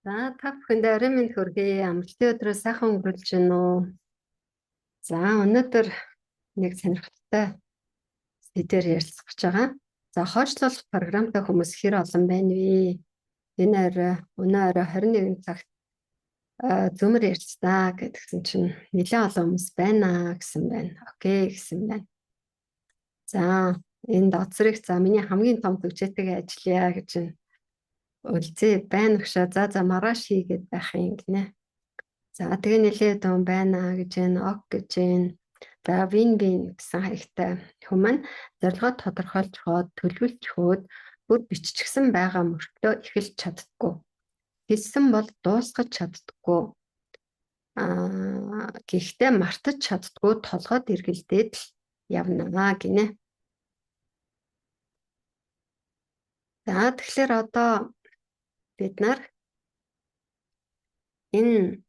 За та бүхэндээ орой минь хүргэе. Амралтын өдрөө сайхан өнгөрүүлж байна уу? За өнөөдөр нэг сонирхолтой сэдвээр ярилцах гэж байгаа. За хойшлуулах програмтай хүмүүс хэр олон байна вэ? Энэ өнөө орой 21 цагт зөмөр ярьцгаа гэдгсэн чинь нэлээд олон хүмүүс байна гэсэн байна. Окей гэсэн байна. За энэ доцрыг миний хамгийн том төвчээтэйг ажиллая гэж байна. Үлзээ байна гшаа. За маргааш хийгээд байх юм гинэ. За тэгээ нэлээд хүн байна гэж ок гэж байна. За вин гэсэн хаягтай хүн маань зорилгоо тодорхойлж хоод төлөвлөж хөөд бүр биччихсэн байгаа мөртөө эхэлж чаддаггүй. Хэлсэн бол дуусгаж чаддаггүй. Гэхдээ мартаж чаддаггүй толгойд эргэлдээд л явнаа гинэ. За тэгэхээр одоо бид нар энэ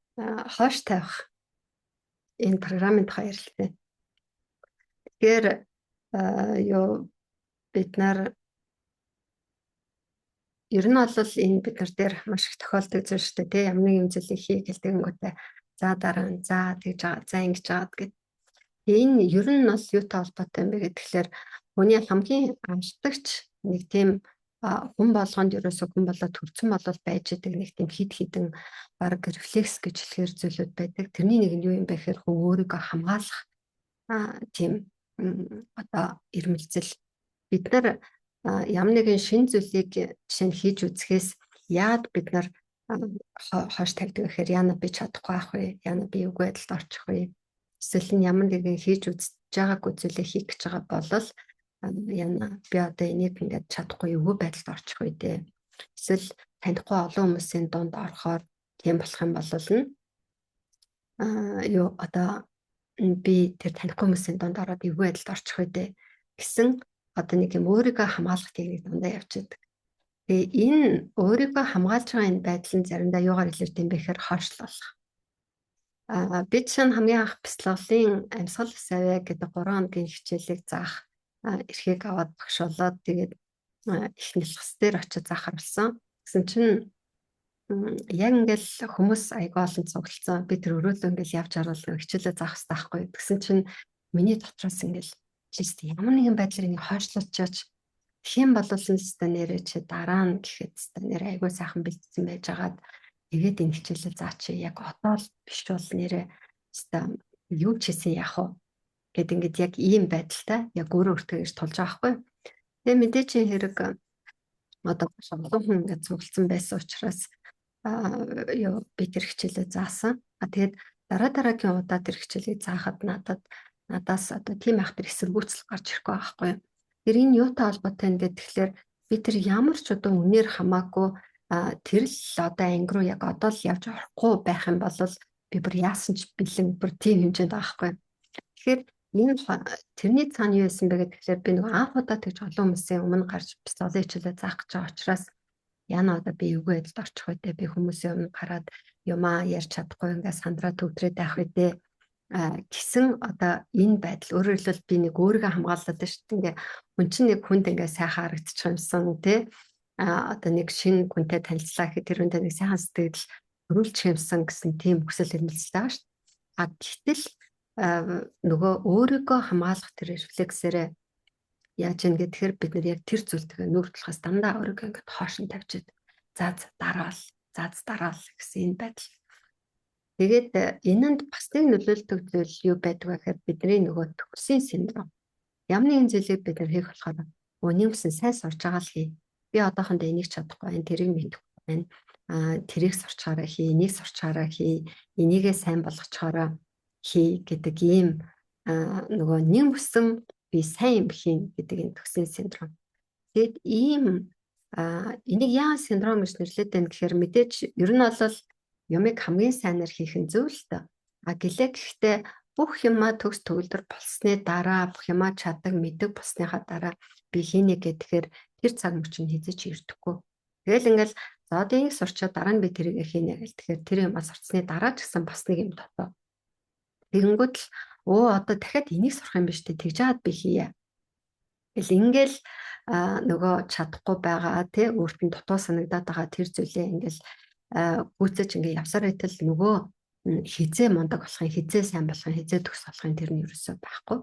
хоош тавих энэ програмын тухай ярилцъя. Тэгэхээр бид нар ер нь бол энэ бид нар дээр маш их тохиолдог зүйл шүү дээ тий. Ямар нэг юм зүйлийг хий гэлтэнгүүтээ за дараа нь за тэгж байгаа за ингэж жаад гэд. Энэ ер нь бол юутай холбоотой юм бэ гэхээр хүний хамгийн амжтагч нэг тийм хүн болгонд ерөөсөө хүн болоод төрсөн болол байж байгаа нэг тийм хид хідэн баг рефлекс гэж хэлэхэр зүйлүүд байдаг. Тэрний нэг нь юу юм бэ гэхээр хүн өөрийгөө хамгаалах тийм одоо ирмэлцэл. Бид нар ямар нэгэн шин зүйлийг жишээ нь хийж үзэхээс яад бид нар хоош тавьдаг гэхээр яана би чадахгүй ах вэ? Яана би үгүй байдалд орчих вэ? Эсвэл нь ямар нэгэн хийж үзэж байгаагүй зүйлээ хийх гэж байгаа бол яна би одоо энийг ингээд чадахгүй үгүй байдалд орчих үү дээ. Эсвэл танихгүй олон хүмүүсийн дунд орохоор тийм болох юм бол одоо би тэр танихгүй хүмүүсийн дунд ороод үгүй байдалд орчих үү дээ гэсэн одоо нэг юм өөрийгөө хамгаалах техник дандаа явчихдаг. Тэгээ энэ өөрийгөө хамгаалж байгаа энэ байдал нь заримдаа юугаар илэрдэг юм бэ гэхээр хойшлуулах. Бид чинь хамгийн анх бяцлаглалын амьсгал савья гэдэг 3 хоногийн хичээлийг заах эрхийг аваад багшуулаад тэгээд их нэлхс дээр очиж заахарлсан. Гэсэн чинь яг ингээл хүмүүс аягүй олон цуглалцсан. Би тэр өрөөлөө ингээл явж харуулсан хичээлээ заах хэрэгтэй байхгүй. Гэсэн чинь миний дотроос ингээл чист ямар нэгэн байдлаар энийг хойшлуулчихаач хэм болуулсан хэвээр нэрээ чи дараа нь гэхэд хэвээр нэр аягүй сайхан бэлдсэн байж хагаад тэгээд энэ хичээлээ заа чи яг одоо л биш бол нэрээ хэвээр юу ч хийсэн яах вэ гэд ингээд яг ийм байдалтай яг өөрөө өөртөө ирж тулж байгаа байхгүй. Тэгээ мэдээч хэрэг одоо олон хүн ингээд цугласан байсан учраас би тэр хичээлээ заасан. Тэгээд дараагийн удаа тэр хичээлийг заахад надаас одоо тийм ах тэр эсэргүүцэл гарч ирэхгүй байхгүй. Тэр энэ юутай холбоотой юм гэхээр би тэр ямар ч одоо үнээр хамаагүй тэр л одоо анги руу яг одоо л явж орохгүй байх юм бол би бүр яасан ч бэлэн бүр тийм хэмжээнд байгаа байхгүй. Тэгэхээр энэ тэрний цаана юу байсан бэ гэхээр би нэг анх удаа тэгж олон хүмүүсийн өмнө гарч пистолын хичээлээ заах гэж байгаа учраас яна одоо би үгүй байдалд орчих үедээ би хүмүүсийн өмнө гараад юмаа ярьж чадахгүй ингээд сандраа төвтрээд байх үедээ гэсэн одоо энэ байдал өөрөөр хэлбэл би нэг өөрийгөө хамгаалаад байна шүү дээ. Ингээ хүн чинь нэг хүнд ингээ сайхан харагдчих юмсан тий одоо нэг шинэ хүнтэй танилцлаа гэхэд тэр хүнтэй нэг сайхан сэтгэл төрүүлчих юмсан гэсэн тийм хүсэл эрмэлзэл байгаа шүү дээ. Гэтэл нөгөө өөрийгөө хамгаалах тэр рефлексээрээ яаж юм гэхээр бид нар яг тэр зүйлтэйгээ нүүр тулахаас дандаа өөрийгөө ингээд хоош нь тавьчихэд дараал гэсэн энэ байдал. Тэгээд энэнд бас нэг нөлөөлдөг зүйл юу байдаг вэ гэхээр бидний нөгөө төгсийн синдром. Ямар нэгэн зүйлийг бид нар хийх болохоор нэгсэн сайн сурч байгаа л хий. Би одоохондоо энийг чадахгүй байна, тэрийг мэдэхгүй байна. Тэрийг сурчаараа хий, энийг сурчаараа хий, энийгээ сайн болгочоороо хий гэдэг ийм нөгөө нэгсэн би сайн юм хийн гэдэг энэ төгсийн синдром. Тэгэд ийм энийг яа синдром гэж нэрлэдэг вэ гэхээр мэдээж ер нь бол юмыг хамгийн сайнаар хийх нь зөв л дөө. Гэхдээ бүх юмаа төгс төгөлдөр болсны дараа бүх юмаа чаддаг мэддэг болсныхаа дараа би хийнэ гэхээр тэр цаг мөчөнд хизэж ирдэггүй. Тэгэл ингээл за одоо энийг сурчаад дараа нь би тэрийг хийнэ гэл тэгэхээр тэр юмаа сурцсны дараа ч гэсэн бас нэг юм дотоо. Тэгэнгүүт л одоо дахиад энийг сурах юм биш үү тэгж жаад би хийе. Тэгэл ингээл нөгөө чадахгүй байгаа тий өөрт нь дутуу санагдаад байгаа тэр зүйлээ ингээл гүйцэж ингээ явсаар байтал нөгөө хизээ мундаг болохын, хизээ сайн болохын, хизээ төгс болохын тэр нь ерөөсөө байхгүй.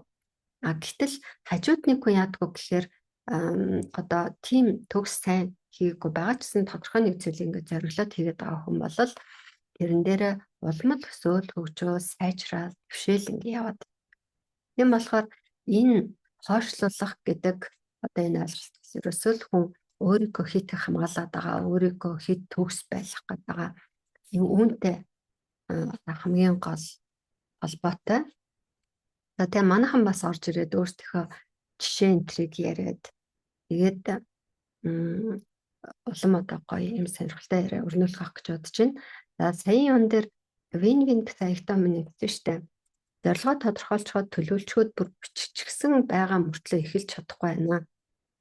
Гэтэл хажууд нэг хүн яадгүй гэхээр одоо тийм төгс сайн хийгээгүй байгаа ч гэсэн тодорхой нэг зүйлийг ингээ зориглоод хийгээд байгаа хүн бол тэрэн дээр улмал өсөөл хөгжөө сайжраад төвшөөл ингээ яваад. Тийм болохоор энэ хойшлуулах гэдэг одоо энэ ойлголт ерөөсөө л хүн өөрийгөө хит хамгаалаад байгаа, өөрийгөө хит төгс байлгах гэдэг байгаа. Энэ үүнтэй хамгийн гол холбоотой. За тэгээ манайхан бас орж ирээд өөртөө жишээ энтриг яриад тэгээд улам одоо гоё юм сонирхолтой яриа өрнүүлэх авах гэж бодож байна. За саяын он дээр Винвинт саягтаа минь гэсэн штэ. Зорилгоо тодорхойлцоход төлөвлөчгөөд бүр биччихсэн байгаа мөртлөө эхэлж чадахгүй байна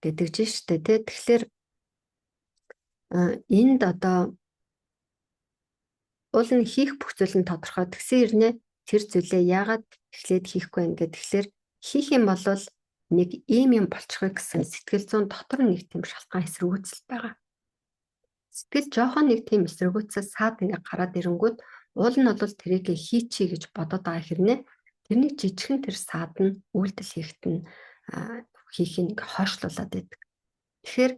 гэдэг чинь штэ. Тэгэхээр энд одоо уул нь хийх бүх зүйл нь тодорхой. Тэгсэн хэрнээ тэр зүйлээ яагаад эхлээд хийхгүй юм гэдэг. Тэгэхээр хийх юм бол нэг ийм юм болчихгүй гэсэн сэтгэл зүйн дотор нэг тийм шалтгаан эсэргүүцэл байгаа. Сэтгэл жоохон нэг тийм эсэргүүцэл саад ингээ гараад ирэнгүүт уул нь бол тэрийг хийчихье гэж бодоод байгаа хэрнээ тэрний жижигхэн тэр саад нь үйлдэл хийхэд нь хийхийг хойшлуулад байдаг. Тэгэхээр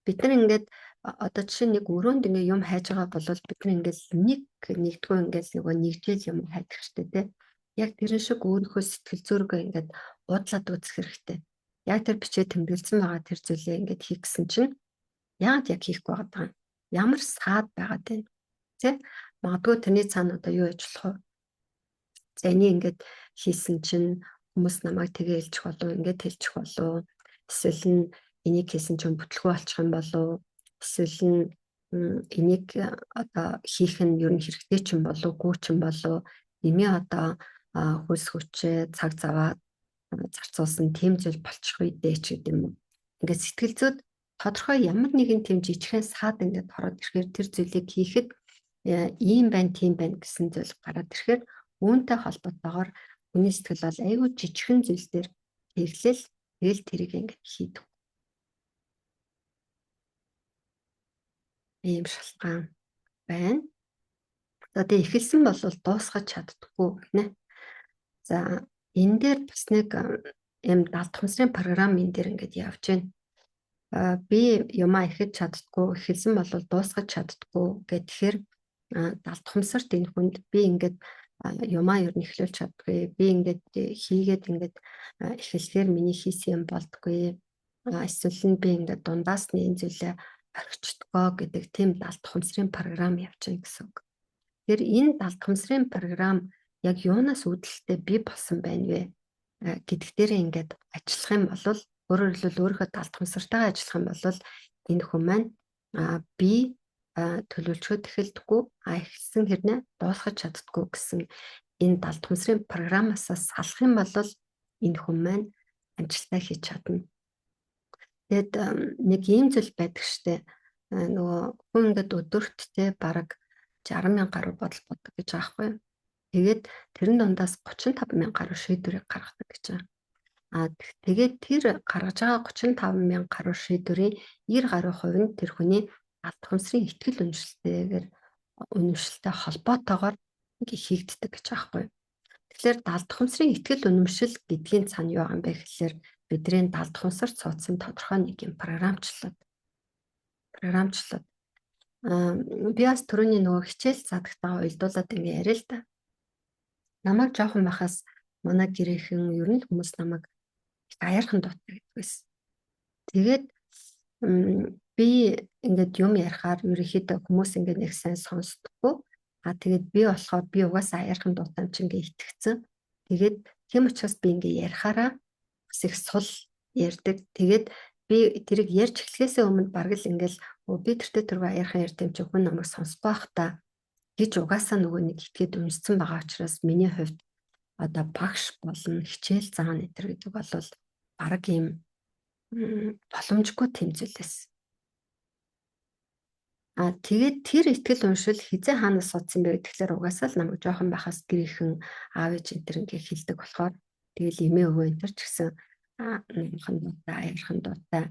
бид нар ингээд одоо жишээ нэг өрөөнд ингээ юм хайж байгаа бол бид нар ингээл нэгдгөө ингээл нөгөө нэгжэл юм хайдаг штэ тий. Яг тэрэн шиг өөрийнхөө сэтгэл зүргээ ингээд уудлаад үзэх хэрэгтэй. Яг тэр бичээ тэмдэглэсэн байгаа тэр зүйлээ ингээд хийх гэсэн чинь яагаад яг хийхгүй байгаа юм? Ямар саад байгаад байна? Тэ? Магадгүй тэрний цаана одоо юу яж болох вэ? За энийг ингээд хийсэн чинь хүмүүс намайг тэгээ хэлчих болов, ингээд хэлчих болов. Эсвэл нь энийг хийсэн чинь бүтлгүй болчих юм болов. Эсвэл нь энийг одоо хийх нь ер нь хэрэгтэй ч юм болов, гүү ч юм болов. Эмээ одоо хөлс хүчээ цаг заваад зарцуулсан тийм зүйл болчих үедээ ч гэдэг юм уу. Ингээд сэтгэл зүйд тодорхой ямар нэгэн тийм жижигхэн саад ингээд ороод ирэхээр тэр зүйлийг хийхэд ийм байна, тийм байна гэсэн зүйл гараад ирэхээр үүнтэй холбоотойгоор хүний сэтгэл бол айгүй жижигхэн зүйл дээр тэглэл тэгэл тэрийг ингээд хийдэг. Ийм шалтгаан байна. За тэгээ эхэлсэн бол дуусгаж чаддаггүй гинэ. За энэ дээр бас нэг юм далд хумсрын програм энэ дээр ингээд явж байна. Би юмаа эхэж чаддаггүй, эхэлсэн бол дуусгаж чаддаггүй гэхээр далд хумсарт энэ хүнд би ингээд юмаа ер нь эхлүүлж чаддаггүй. Би ингээд хийгээд ингээд эхлэхээр миний хийсэн юм болдгүй. Эсвэл нь би ингээд дундаас нь энэ зүйлээ орхичдгоо гэдэг тийм далд хумсрын програм явж байна гэсэн үг. Тэгэхээр энэ далд хумсрын програм яг юунаас үүдэлтэй би болсон байна вэ гэдэг дээр ингээд ажиллах юм бол өөрөөр хэлбэл өөрийнхөө далд хумсартайгаа ажиллах юм бол энэ хүн маань би төлөвлөчгөөд эхэлдэггүй эхэлсэн хэрнээ дуусгаж чаддаггүй гэсэн энэ далд хумсрын програмаас салах юм бол энэ хүн маань амжилтаа хийж чадна. Тэгэд нэг ийм зүйл байдаг штэ. Нөгөө хүн ингээд өдөрт те бараг 60,000 гаруй бодол боддог гэж байгаа байхгүй юу? Тэгээд тэрэн дундаас 35,000 гаруй шийдвэрийг гаргадаг гэж байгаа. Тэгээд тэр гаргаж байгаа 35,000 гаруй шийдвэрийн 90 гаруй хувь нь тэр хүний далд хумсрын ихтгэл үнэмшилтэй холбоотойгоор хийгддэг гэж байгаа байхгүй юу? Тэгэхээр далд хумсрын ихтгэл үнэмшил гэдгийн цаана юу байгаа юм бэ гэхээр бидний далд хумсарт суудсан тодорхой нэг юм програмчлал. Би бас түрүүний нөгөө хичээл задагтаа уйлдуулаад ингэ яриа л да. Намайг жоохон байхаас манай гэрээхэн ер нь хүмүүс намайг аяархан дутдаг гэдэг байсан. Тэгээд би ингээд юм ярихаар ерөнхийдөө хүмүүс ингээд нэг сайн сонсдоггүй. Тэгээд би болохоор би угаасаа аяархан дутаам чи ингээд итгэцэн. Тэгээд тийм учраас би ингээд ярихаараа бас их сул ярьдаг. Тэгээд би тэрийг ярьж эхлэхээс өмнө бараг л ингээд би тэртээ түрүү аяархан ярьсан чи хүн намайг сонсох байх та гэж угаасаа нөгөө нэг итгээд үнссэн байгаа учраас миний хувьд одоо багш болон хичээл заана гэдэг бол бараг ийм боломжгүй тэмцэлээс. Тэгээд тэр ихтгэл уншил хизээ хаанаас судсан бэ гэхлээр угаасаа л намайг жоохон байхаас гэрийнхэн аав ээж энэ төр ингээ хэлдэг болохоор тэгэл эмээ өвөө энэ төр ч гэсэн аяархан дуутай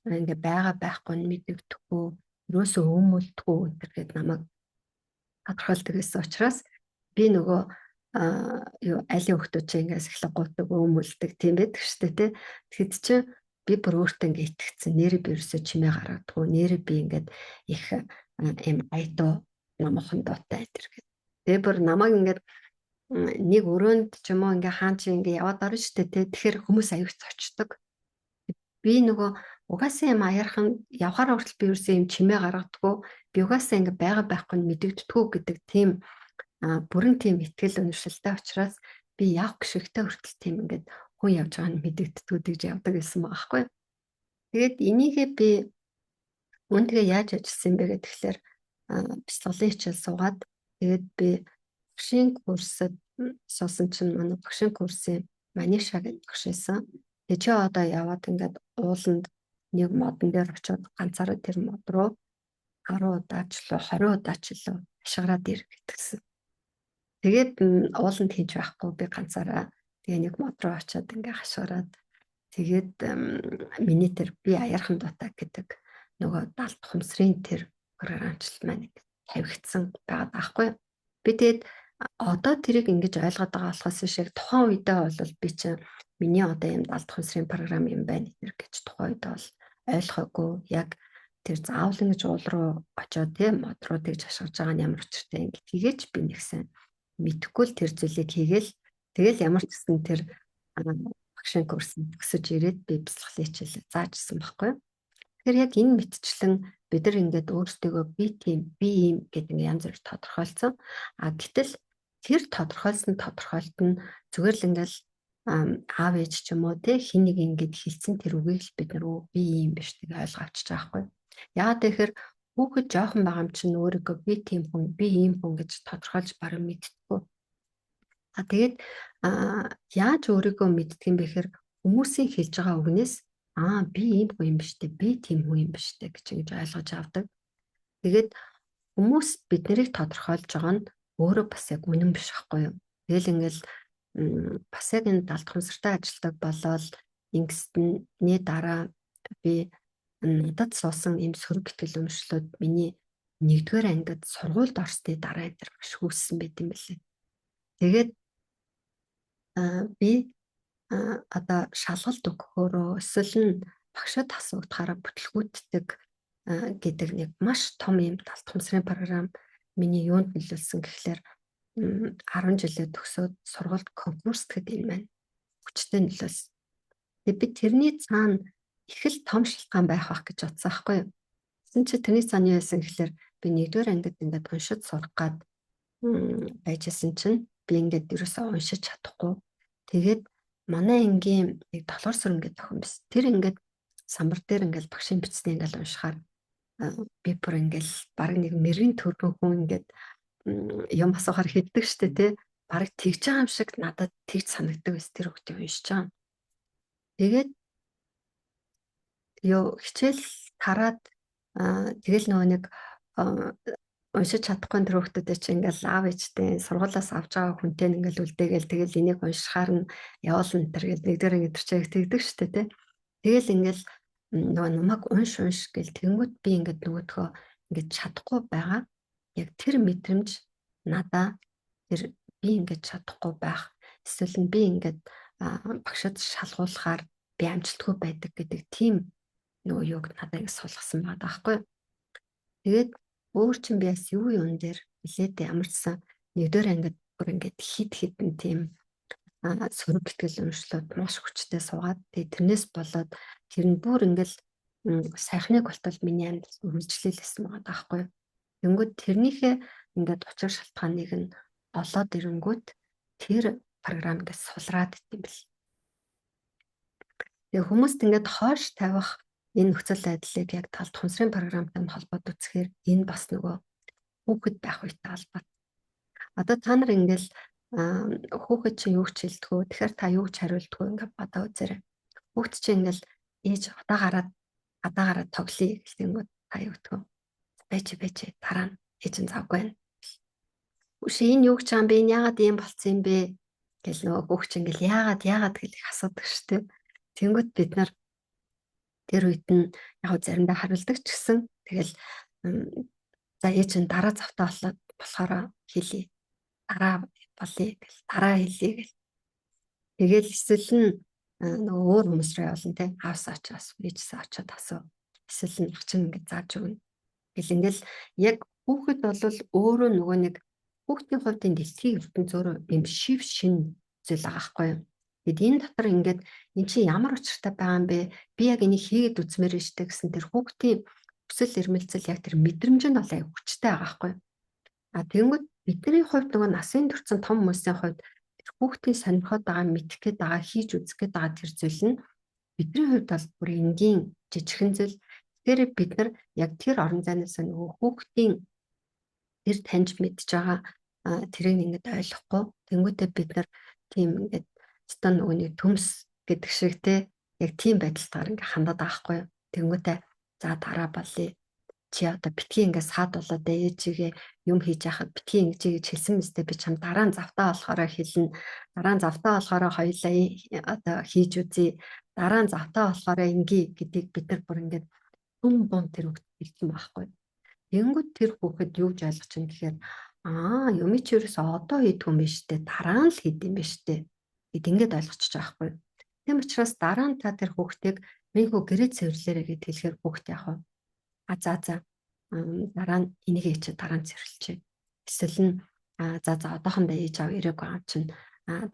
ингээ байгаа байхгүй нь мэдэгдэхгүй ерөөсөө өмөлдөггүй энэ төр гээд намайг тодорхойлдог гэсэн учраас би нөгөө юу алийн хөлтөч ингээс эхлэх гутдаг өмөлдөг тийм байдаг шүү дээ. Тэгэхэд чи би бүр өөртөө ингээ итгэцэн нэрээ би ерөөсөө чимээ гаргадаггүй нэрээ би ингээд их юм айдуу намхан дуутай айтэр гэдэг. Тэгээ бүр намайг ингээд нэг өрөөнд ч юм уу ингээ хаан чи ингээ яваад орно шүү дээ. Тэгэхээр хүмүүс аюулт очдог. Би нөгөө угаасаа юм аярхан явхаар хүртэл би ерөөсөө юм чимээ гаргадаггүй. Би угаасаа ингээ байгаа байхгүй нь мэдэгддэггүй гэдэг тийм бүрэн тийм итгэл үнэмшилтэй учраас би явах гişгтэй хүртэл тийм ингээд хүн явж байгаа нь мэдэгддэггүй гэж явдаг гэсэн байгаа байхгүй. Тэгээд энийгээ би үүнтэйгээ яаж ажилласан бэ гэхээр бяцлаглалын хичээл суугаад тэгээд би багшийн курсад суусан чинь манай багшийн курсын Маниша гэдэг багш байсан. Тэгээ чи одоо яваад ингээд ууланд нэг модон дээр очиод ганцаараа тэр мод руу 10 удаачлуу 20 удаачлуу ашигараад ир гэтгсэн. Тэгээд ууланд хийж байхгүй би ганцаараа тэгээ нэг мод руу очиод ингээ хашгираад тэгээд миний тэр би аярхан дутаа гэдэг нөгөө далд хумсрын тэр програмчлал маань тавигдсан байгаа байхгүй. Би тэгээд одоо тэрийг ингэж ойлгоод байгаа болохоос шиг тухайн үедээ бол би чинь миний одоо юм далд хумсрын програм юм байна гэж тухайн үед бол ойлгоогүй яг тэр заавал ингэж уул руу очиод тийм мод руу тэгж хашгирж байгаа нь ямар учиртай юм гэгээч би нэгсэн мэдхгүй л тэр зүйлийг хийгээл тэгэл ямар ч гэсэн тэр багшийн курсыг төгсөж ирээд би бяцлаглалын хичээлээ заажсан байхгүй. Тэгэхээр яг энэ мэтчлэн бид нар ингээд өөрсдөө би ийм гэдэг янз бүр тодорхойлцсон. Гэтэл тэр тодорхойлсон тодорхойлт нь зүгээр л ингээд аав ээж ч юм уу те хин нэг ингээд хэлсэн тэр үгийг л бид нар би ийм биш гэж ойлгож авчиж байгаа байхгүй. Яагаад тэгэхээр хүүхэд жоохон байгаа юм чинь өөрийгөө би тийм хүн би ийм хүн гэж тодорхойлж бараг мэдтгүү. Тэгээд яаж өөрийгөө мэддэг юм бэ гэхээр хүмүүсийн хэлж байгаа үгнээс би ийм хүн юм биш үү би тийм хүн юм биш үү гэж ойлгож авдаг. Тэгээд хүмүүс бид нарыг тодорхойлж байгаа нь өөрөө бас яг үнэн биш байхгүй юу. Тэгэл ингээл бас яг энэ далд хумсартай ажилладаг болол ингэсний дараа би надад суусан ийм сөрөг гэтгэл өмчлөд миний 1-р ангид сургуульд орсны дараа энэ маш хүүссэн байт юм билээ. Тэгээд би одоо шалгалт өгөхөөрөө эсвэл нь багшад асуугдахаараа бүтлгүүтдэг гэдэг нэг маш том юм далд хумсрын програм миний юунд нөлөөлсөн гэхлээр 10 жилээ төгсөөд сургуульд конкурс гэдэг юм байна. Хүчтэй нөлөөлсөн. Тэгээд би тэрний цаана их л том шалтгаан байх гэж бодсон байхгүй юу. Тэгсэн чи тэрний цаана юу байсан гэхлээр би 1-р ангид ингээд уншиж сурах гад байжсэн чинь би ингээд ерөөсөө уншиж чадахгүй. Тэгээд манай ангийн нэг долоор сүрэн гэдэг охин биш. Тэр ингээд самбар дээр ингээд багшийн бичсний ингээд уншихаар би бүр ингээд баг нэг мэрийн төргөн хүн ингээд юм асуухаар хэлдэг штэ тий. Баг тэгж байгаа юм шиг надад тэгж санагддаг байсан тэр хүүхдээ уншиж байгаа. Тэгээд хичээл тараад тэгэл нөгөө нэг уншиж чадахгүй тэр хүүхдүүдээ чи ингээл аав ээжтэй сургуулиас авч байгаа хүнтэй ингээл үлдээгээл тэгэл энийг уншихаар нь явуулна тэр гэл нэгдэр ингэ төрчээг тэгдэг штэ тий. Тэгэл ингээл нөгөө намайг унш гэл тэнгууд би ингээд нөгөөдхөө ингээд чадахгүй байгаа. Яг тэр мэдрэмж надаа тэр би ингээд чадахгүй байх эсвэл нь би ингээд багшд шалгуулахаар би амжилтгүй байдаг гэдэг тийм нөгөө юуг надад ингэ суулгасан байгаа байхгүй. Тэгээд өөр чинь би бас юу юм дээр билээд ямар ч сан 1-р ангид бүр ингээд хидэн тийм сөрөг гэтгэл өмчлөд маш хүчтэй суугаад тэгээд тэрнээс болоод тэр нь бүр ингээд сайхныг болтол миний амьд үргэлжлүүлсэн байгаа байхгүй. Тэнгүүд тэрнийхээ ингээд учир шалтгааныг нь олоод ирэнгүүт тэр програмд сулраад идэв бил. Тэгээ хүмүүст ингээд хоош тавих энэ нөхцөл байдлыг яг талд хумсрын програмтай холбоод үзэхээр энэ бас нөгөө хүүхэд байх үетэй холбоотой. Одоо та нар ингээл хүүхэд чинь юу ч хэлдэггүй. Тэгэхээр та юу ч хариулдаггүй ингээд бодоо үзээрэй. Хүүхэд чинь ингээл ээж гадаа гараад тоглоё гэхтэйгүүд та юу гэдэггүй. Байж дараа нь ээж нь завгүй байна. Үшээ энэ юу гэж байгаа юм бэ? Энэ яагаад ийм болцсон юм бэ? Гэл нөгөө хүүхэд чинь ингээл яагаад гэл их асуудаг шүү дээ. Тэнгүүд бид нар тэр үед нь яг заримдаа хариулдаг ч гэсэн тэгэл за ээж нь дараа завтаа болоод болохоор хэлье. Дараа болъё гэл, дараа хэлье гэл. Тэгэл эсвэл нь нөгөө өөр хүмүүс рүү явуулна те. Аавсаа очиас, ээжсээ очиод асуу. Эсвэл нь чин ингээд зааж өгнө. Гэл ингээл яг хүүхэд бол өөрөө нөгөө нэг хүүхдийн хувьд энэ дэлхийн ертөнц өөрөө юм шив шин зүйл байгаа байхгүй юу? Тэгэд энэ дотор ингээд эн чинь ямар учиртай байгаа юм бэ? Би яг энийг хийгээд үзмээр штэ гэсэн тэр хүүхдийн хүсэл эрмэлзэл яг тэр мэдрэмж нь бол аяг хүчтэй байгаа байхгүй юу? А тэгэнгүүт бидний хувьд нөгөө насын турсан том хүмүүсийн хувьд тэр хүүхдийн сонирхоод байгаа, мэдэх гээд байгаа, хийж үзэх гээд байгаа тэр зүйл нь бидний хувьд бол бүр энгийн жижигхэн зүйл. Тэгэхээр бид нар яг тэр орон зайнаас нөгөө хүүхдийн тэр таньж мэдж байгаа тэрийг ингээд ойлгохгүй. Тэнгүүтээ бид нар тийм ингээд стан нөгөө нэг төмс гэдэг шиг те яг тийм байдалтаар ингээд хандаад байгаа хгүй юу. Тэнгүүтээ за дараа болъё. Чи одоо битгий ингээд саад болоод ээжигээ юм хийж яхад битгий ингэж гэж хэлсэн мэт би чам дараа нь завтаа болохоор хэлнэ. Дараа нь завтаа болохоор хоёулаа одоо хийж үзье. Дараа нь завтаа болохоор ингээ гэдгийг бид нар бүр ингээд бум бум тэр хөвгт хэлсэн байхгүй. Тэнгүүд тэр хүүхэд юу гэж ойлгож байна гэхээр юм чи ерөөсөө одоо хийдгүй юм биш үү? Дараа нь л хийд юм биш үү? Гэт ингээд ойлгочих жоохгүй. Тийм учраас дараа нь та тэр хүүхдийг минь хөө гэрээ цэвэрлээрэй гэд хэлэхээр хүүхд яах вэ? За дараа нь энийг ээч дараа нь цэвэрлэчээ. Эсвэл нь за одоохондоо ээж аав ирээгүй байгаа чинь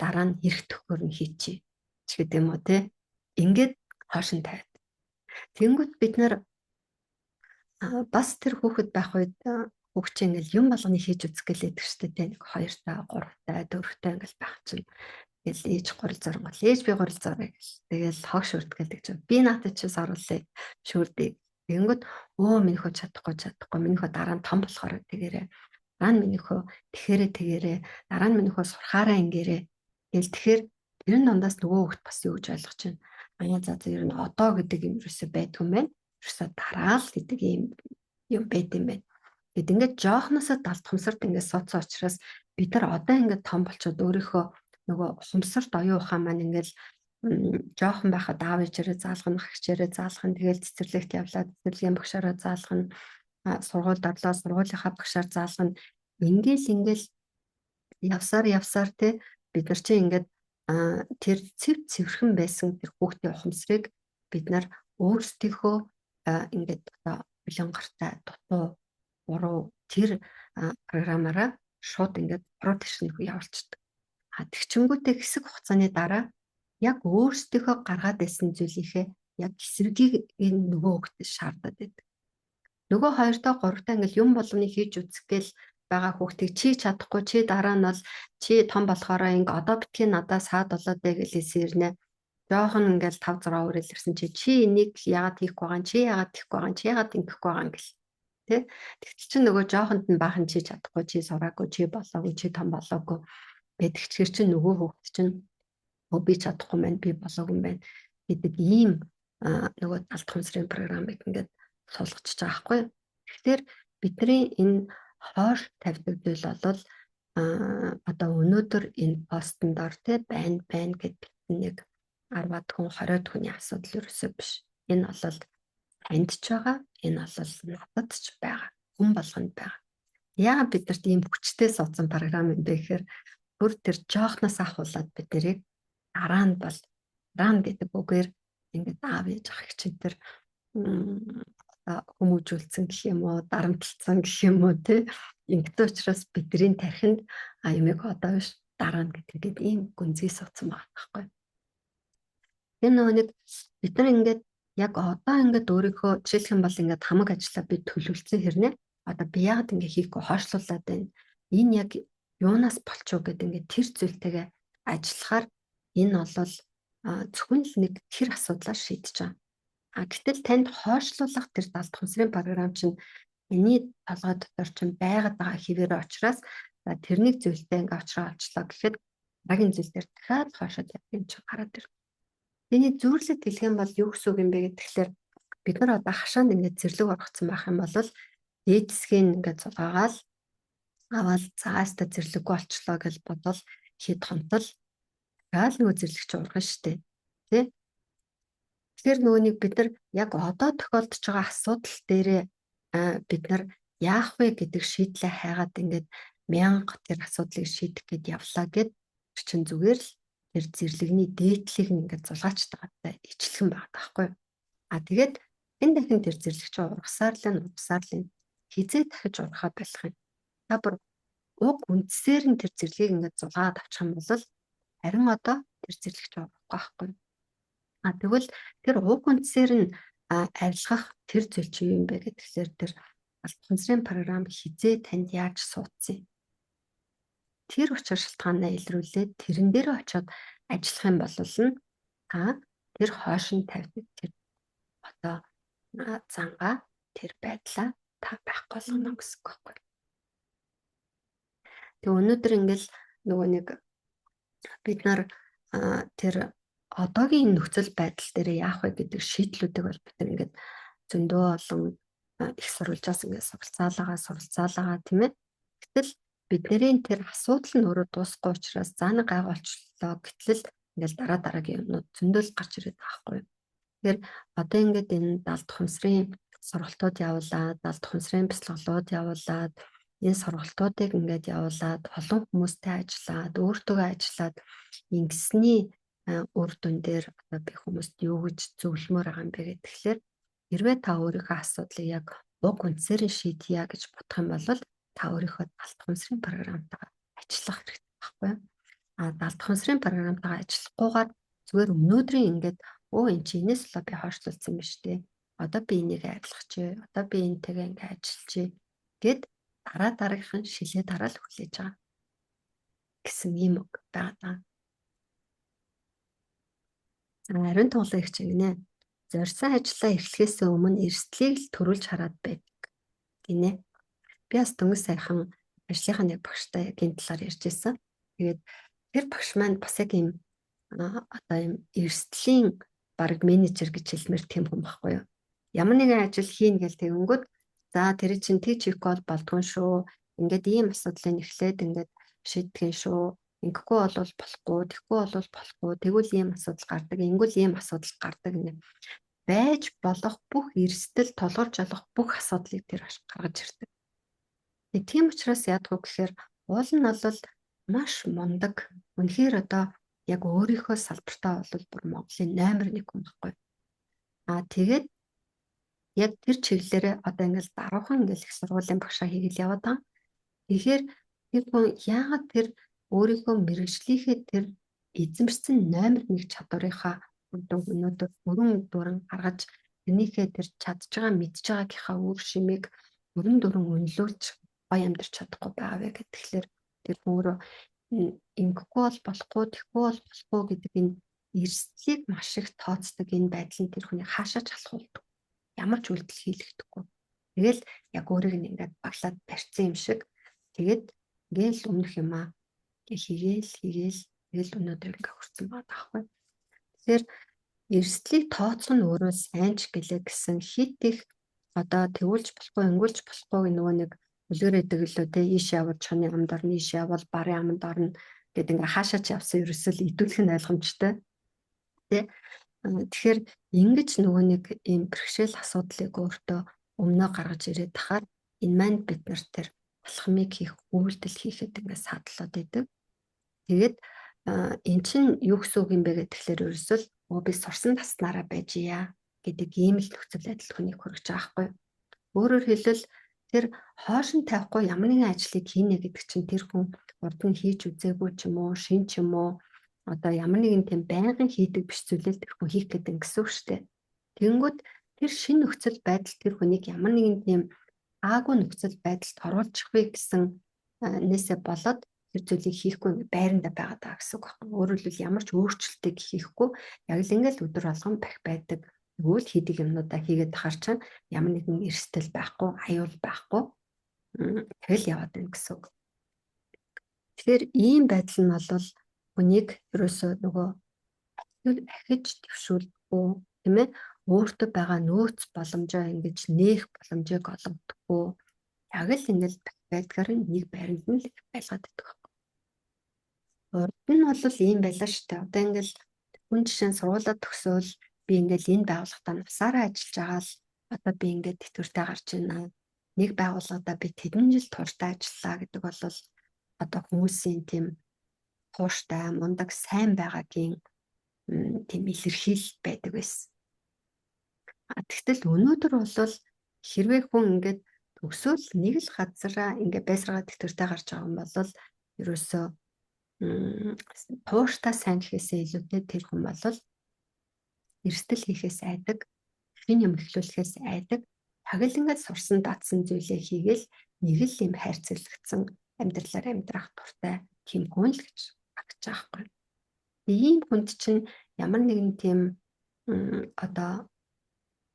дараа нь эрх төхөөр нь хийчихье. ч гэдэг юм уу те. Ингээд хоошин тавиад. Тэнгүүд бид нар бас тэр хүүхэд байх үед хүүхч ингээл юм болгоны хийж үзэх гэлээдэг штэ те. Нэг 2-тай, 3-тай, 4-тай ингээл байх чинь. Тэгэл ээж 3 зураг бол ээж би 3 зураг гэл. Тэгэл хог шүрдгэлдэг чинь. Би наатад чи саруулъя шүрдээ. Тэнгүүд минь хөө чадахгүй минь хөө дараа нь том болохоор тэгэрээ. Дараа нь минь хөө тэгэрээ. Дараа нь минь хөө сурхаараа ингээрээ. Тэгэл тэгэхээр тэр нь дундаас нөгөө хүүхэд бас юу гэж ойлгож байна. За ер нь одоо гэдэг юм ерөөсөө байдгүй юм байна. Ерөөсөө дараа л гэдэг юм байд юм байна. Гэт ингээд жоохносоо далд хумсарт ингээд суудсан учраас бид нар одоо ингээд том болчоод өөрийнхөө нөгөө хумсарт оюун ухаан маань ингээд жоохон байхад аав ээжээрээ заалгана, хагчээрээ заалгана, тэгэл цэцэрлэгт явлаа, цэцэрлэгийн багшаараа заалгана, сургуульд орлоо, сургуулийнхаа багшаар заалгана. Ингээл явсаар те бид нар чи ингээд тэр цэвэрхэн байсан тэр хүүхдийн ухамсарыг бид нар өөрсдийнхөө ингээд одоо билонгартай дутуу буруу тэр програмаараа шууд ингээд прод тишнэг явуулчихдаг. Тэгчингүүтээ хэсэг хугацааны дараа яг өөрсдийнхөө гаргаад байсан зүйлийнхээ яг эсрэгийг энэ нөгөө хүүхдэд шаардаад байдаг. Нөгөө 2-той 3-тай ингээл юм болгоны хийж үзэх гээл байгаа хүүхдийг чи чадахгүй чи дараа нь бол чи том болохоор ингээ одоо битгий надаас саад болоод бай гэлээс ирнэ. Жохон ингээл 5-6 өрөөл ирсэн чи энийг яагаад хийхгүй байгаа чи яагаад хийхгүй байгаа чи яагаад ингэхгүй байгаа гэл. Тэ? Тэгтэл чи нөгөө жоохонд нь баахан чи чадахгүй чи сураагүй чи болоогүй чи том болоогүй гэдэг чигэр чи нөгөө хүүхд чинь би чадахгүй маань би болоогүй юм байна гэдэг ийм нөгөө далд хумсрын програмыг ингээд суулгачих байгаа байхгүй. Тэгэхээр бидний энэ хойш тавьдаг зүйл бол одоо өнөөдөр энэ постн дор те байна гэдэг нэг 10-аад хүн 20-аад хүний асуудал ерөөсөө биш. Энэ бол тандж байгаа. Энэ бол надад ч байгаа. Хүн болгонд байгаа. Яагаад бид нарт ийм хүчтэй суудсан програм юм бэ гэхээр бүр тэр жоохноос ахуулаад бид нарыг дараа нь гэдэг үгээр ингээд аав ээж ах чинь тэр хүмүүжүүлсэн гэх юм уу, дарамтлсан гэх юм уу те. Ингэдэг учраас бидний тархинд юмэг одоо биш дараа нь гэдэг ийм гүнзгий суудсан байгаа байхгүй. Тэр нөгөө нэг бид нар ингээд яг одоо ингээд өөрийнхөө жишээлх юм бол ингээд хамаг ажиллаа би төлөвлөсөн хэрнээ одоо би яагаад ингээд хийхгүй хойшлуулад байна. Энэ яг юунаас болчихоо гэдэг ингээд тэр зүйлтэйгээ ажиллахаар энэ бол зөвхөн л нэг тэр асуудлаар шийдэж байгаа. Гэтэл танд хойшлуулах тэр далд хумсрын програм чинь миний толгой дотор чинь байгаад байгаа хэвээр учраас тэрнийг зүйлтэй ингээд авчраа олчлоо гэхэд дараагийн зүйл дээр дахиад хойшоод явах юм чинь гараад ирнэ. Тэний зүйрлэлт хэлэх юм бол юу гэсэн үг юм бэ гэхээр бид нар одоо хашаанд ингээд зэрлэг оргоцсон байх юм бол дээдсгийн ингээд цугаагаал аваад цааста зэрлэггүй олчлоо гэж бодвол хэд хонтол гаал нөгөө зэрлэгч урган штэ тий. Тэгэхээр нөгөөнийг бид нар яг одоо тохиолдож байгаа асуудал дээрээ бид нар яах вэ гэдэг шийдлээ хайгаад ингээд 1000 тэр асуудлыг шийдэх гээд явлаа гэд чинь зүгээр л тэр зэрлэгний дээдлийг ингээд зулгаачтайгатай ичлхэн байгаа байхгүй. Тэгээд энэ дахин тэр зэрлэгч ургасаар л хизээ дахиж ургахад болох юм. Та бүр уг үндсээр нь тэр зэрлэгийг ингээд зулгаад авчих юм бол харин одоо тэр зэрлэгч ургахгүй байхгүй. Тэгвэл тэр уг үндсээр нь арилгах тэр зүйл чи юу юм бэ гэхлээр тэр албан програм хизээ танд яаж суудсан юм. Тэр учир шалтгаанаа илрүүлээд тэрэн дээр очиод ажиллах юм бол та тэр хоошин тавьдаг тэр одоо зангаа тэр байдлаа та байхгүй болгоно гэсэн үг байхгүй. Тэг өнөөдөр ингээл нөгөө нэг бид нар тэр одоогийн нөхцөл байдал дээр яах вэ гэдэг шийдлүүдийг бол бид нар ингээд зөндөө олон их сурвалжаас ингээд суралцаалаа тийм ээ. Гэтэл бидний тэр асуудал нь өөрөө дуусахгүй учраас зааны гайгуулчлаа гэтэл ингээл дараагийн юмнууд зөндөл гарч ирээд байгаа байхгүй. Тэгэхээр одоо ингээд энэ далд ухамсарын сургалтууд явуулаад, далд ухамсарын бяцлаглууд явуулаад, энэ сургалтуудыг ингээд явуулаад, олон хүмүүстэй ажиллаад, өөртөө ажиллаад ингэсний үр дүн дээр одоо би хүмүүст юу гэж зөвлөмөр байгаа юм бэ гэхээр хэрвээ та өөрийнхөө асуудлыг яг уг үндсээр нь шийдъя гэж бодох юм бол та өөрийнхөө далд ухамсарын програмтайгаа ажиллах хэрэгтэй байхгүй. Далд ухамсарын програмтайгаа ажиллахгүйгээр зүгээр өнөөдрийн ингээд энэ чи энэс л би хойшлуулсан юм шүү дээ. Одоо би энийг арилгахчээ. Одоо би энтэйгээ ингээд ажиллачээ гэд дараагийнхан шилээ дараал хүлээж байгаа гэсэн юм үг байгаа. Ариун тоглоо их чигнэ. Зорьсон ажлаа эхлэхээс өмнө эрсдлийг л төрүүлж хараад байдаг гинэ. Би бас дөнгөж сайхан ажлынхаа нэг багштай энэ талаар ярьж байсан. Тэгээд тэр багш маань бас яг юм одоо юм эрсдлийн баг менежер гэж хэлмээр тийм хүн байхгүй юу? Ямар нэгэн ажил хийн гэл тэгэнгүүт за тэр чинь тийч хийхгүй бол болдгоо шүү. Ингээд ийм асуудлыг эхлээд ингээд шийдэх шүү. Ингэхгүй бол болохгүй, тэгэхгүй бол болохгүй. Тэгвэл ийм асуудал гардаг, ингэвэл ийм асуудал гардаг гэнэ. Байж болох бүх эрсдэл толгорч болох бүх асуудлыг тэр гаргаж ирдэг. Тийм учраас яадаг вэ гэхээр уул нь бол маш мундаг. Үнэхээр одоо яг өөрийнхөө салбартаа бол бүр Монголын номер 1 хүн байхгүй. Тэгээд яг тэр чиглэлээрээ одоо ингээл даруухан ингээл их сургуулийн багшаа хийгээл яваад байгаа. Тэгэхээр тэр хүн яагаад тэр өөрийнхөө мэрэгжлийнхээ тэр эзэмшсэн номер 1 чадварынхаа өнөөдөр бүрэн дуран гаргаж тэрнийхээ тэр чадж байгаа мэдж байгаагийнхаа үр шимийг бүрэн дуран үнэлүүлж гоё амьдарч чадахгүй байгаа вэ гэхэлэр тэр өөрөө ингэхгүй бол болохгүй, тэгэхгүй бол болохгүй гэдэг энэ эрсдлийг маш их тооцдог энэ байдал нь тэр хүний хаашаач халахулдаг. Ямар ч үйлдэл хийлэгдэхгүй. Тэгэл яг өөрийг нь ингээд баглаад барьсан юм шиг тэгээд ингээл өмнөх юмаа хийгээл тэгэл өнөөдөр ингээ хүрсэн байгаа байхгүй. Тэгэхээр эрсдлийг тооцох нь өөрөө сайн ч гэлээ гэсэн хит их одоо тэгүүлж болохгүй, өнгөлж болохгүй нөгөө нэг үлгэрээдэг лөө те ийш явал чоны амд орно, ийш явал барын амд орно гэдэг ингээ хаашаач явсан ерөөсөл идүүлэх нь ойлгомжтой. Тэгэхээр ингэж нөгөө нэг ийм бэрхшээл асуудлыг өөртөө өмнөө гаргаж ирээд тахаар энэ маань бид нар тэр алхмыг хийх, үйлдэл хийхэд ингээ садлаад идэг. Тэгээд эн чинь юу гэсэн үг юм бэ гэхээр ерөөсөл би сурсан таснараа байж яа гэдэг ийм л нөхцөл байдал хүнийг хүргэж байгаа байхгүй. Өөрөөр хэлбэл тэр хоошин тавихгүй ямар нэгэн ажлыг хийнэ гэдэг чинь тэр хүн урд нь хийж үзээгүй ч юм уу, шин ч юм уу, одоо ямар нэгэн тийм байнгын хийдэг биш зүйлээ тэр хүн хийх гэдэг гэсэн үг шүү дээ. Тэгэнгүүт тэр шин нөхцөл байдал тэр хүнийг ямар нэгэн тийм аагүй нөхцөл байдалд оруулчих вэ гэсэн нээсээ болоод тэр зүйлийг хийхгүй байранда байгаа даа гэсэн үг байна. Өөрөөр хэлбэл ямар ч өөрчлөлтийг хийхгүй яг л ингээл өдөр болгон байдаг. Тэгвэл хийдэг юмнуудаа хийгээд тахаар чинь ямар нэгэн эрсдэл байхгүй, аюул байхгүй. Тэгэл яваад байна гэсэн үг. Тэгэхээр ийм байдал нь бол хүнийг ерөөсөө нөгөө ахиж төвшүүлдэггүй, тийм ээ? Өөртөө байгаа нөөц боломжоо ингэж нээх боломжийг олгодоггүй. Яг л ингээл байдгаар нэг байранд нь л байлгаад байдаг. Урд нь бол ийм байлаа шүү дээ. Одоо ингээл хүн жишээ сургуулаа төгсөөл би ингээл энэ байгууллагатаа насаараа ажиллаж байгаа л одоо би ингээд тэтгэвртэй гарч байна. нэг байгууллагада би тэдэн жил тууштай ажиллаа гэдэг бол одоо хүмүүсийн тийм тууштай, мундаг, сайн байгаагийн тийм илэрхийлэл байдаг байсан. Тэгтэл өнөөдөр бол хэрвээ хүн ингээд төгсөөл нэг л газараа ингээд байсаргаа дэвтэртэй гарч байгаа юм бол ерөөсөө тууштай сайн гэхээсээ илүүтэй тэр хүн бол эрсдэл хийхээс айдаг, хэн юм эхлүүлэхээс айдаг, тагил ингээд сурсан датсан зүйлээ хийгээл нэг л юм хайрцаглагдсан амьдралаар амьдрах дуртай тийм хүн л гэж багж байгаа байхгүй. Ийм хүнд чинь ямар нэгэн тийм одоо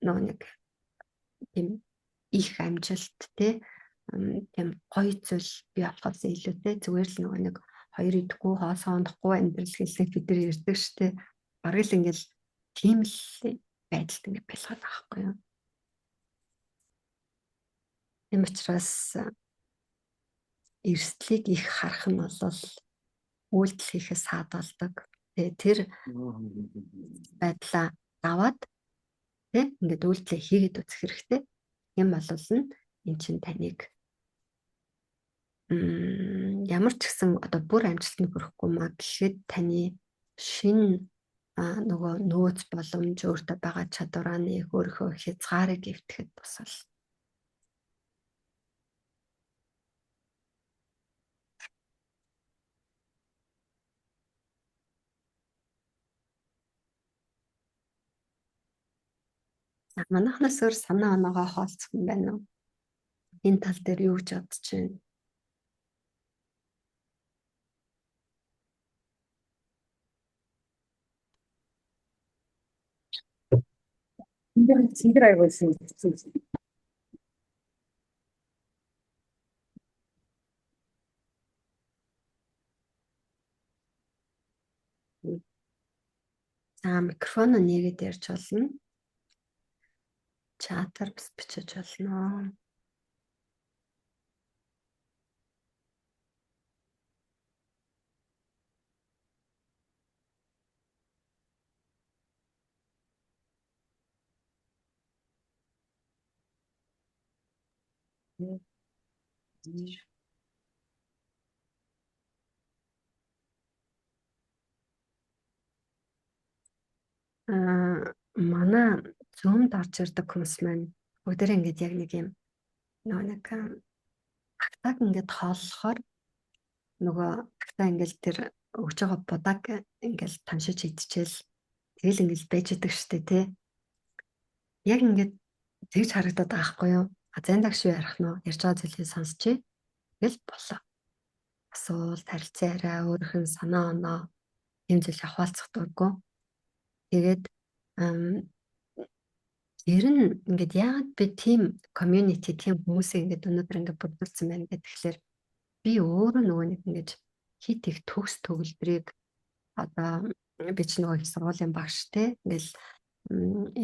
нэг тийм их амжилт тийм гоё зүйл бий болохоос илүүтэй зүгээр л нэг хоёр идэхгүй хоосоо ондохгүй амьдрал хэлсэн бид нар ярьдаг штэ. Бараг л ингээл тийм л байдалд ингээд байлгаад байгаа байхгүй юу. Тийм учраас эрсдлийг их харах нь бол үйлдэл хийхээс саадалдаг. Тэр байдлаа даваад ингээд үйлдэлээ хийгээд үзэх хэрэгтэй. Юм бол эн чинь таныг ямар ч гэсэн одоо бүр амжилтанд хүрэхгүй маа гэхэд таны шинэ нөгөө нөөц боломж өөртөө байгаа чадвараа нэг өөрийнхөө хязгаарыг эвтгэхэд тусал. Манайхнаас өөр санаа оноогоо хаалцах юм байна уу? Энэ тал дээр юу гэж бодож байна? Цэнгэр айгуулсан. За микрофон нэгээд ярьж болно. Чатаар бас бичиж болно. Манай зөөмд орж ирдэг хүмүүс маань бүгдээ ингээд яг нэг юм нэг тагтаг ингээд хооллохоор нөгөө тагтаа ингээд тэр өгж байгаа будаг ингээд тамшиж идчихэл тэгэл ингээд байж идэг штэ тий. Яг ингээд тэгж харагдаад байгаа хгүй юу? Зайн дагш юу ярих нь ярьж байгаа зүйлийг сонсчээ. Тэгэл болоо. Асуулт, харилцан яриа, өөрийнх нь санаа оноо юм зүйл хаваалцах дурггүй. Тэгээд ер нь ингээд яагаад би тийм community тийм хүмүүсийг ингээд өнөөдөр ингээд бүрдүүлсэн байна гэхээр би өөрөө нөгөө нэг ингээд хит их төгс төгөлдрийг одоо би ч нөгөө их сургуулийн багш те ингээл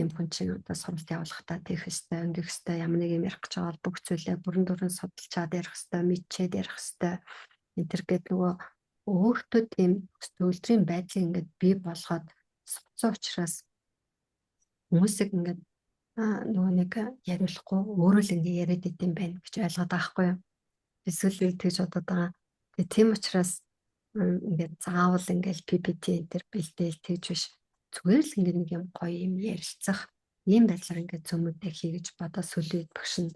юм хүн чинь одоо суралт явуулахдаа тех өстэй өнгөх өстэй ямар нэг юм ярих гэж байгаа бүх зүйлээ бүрэн дүрэн судалчаад ярих өстэй мэдчихэд ярих өстэй энэ төр гээд нөгөө өөртөө тийм төгөлдрийн байдлыг ингээд бий болгоод суцсан учраас хүмүүсийг ингээд нөгөө нэг ярилцахгүй өөрөө л ингэ яриад идэм байх гэж ойлгоод байгаа хгүй юу. Эсвэл тэгж бодоод байгаа. Тэгээ тийм учраас ингээд заавал ингээд PPT энэ бэлдээл тэгж биш. Зүгээр л ингэ нэг юм гоё юм ярилцах ийм байдлаар ингээд зөмөдөө хийгэж бодоо сүлээд багш нь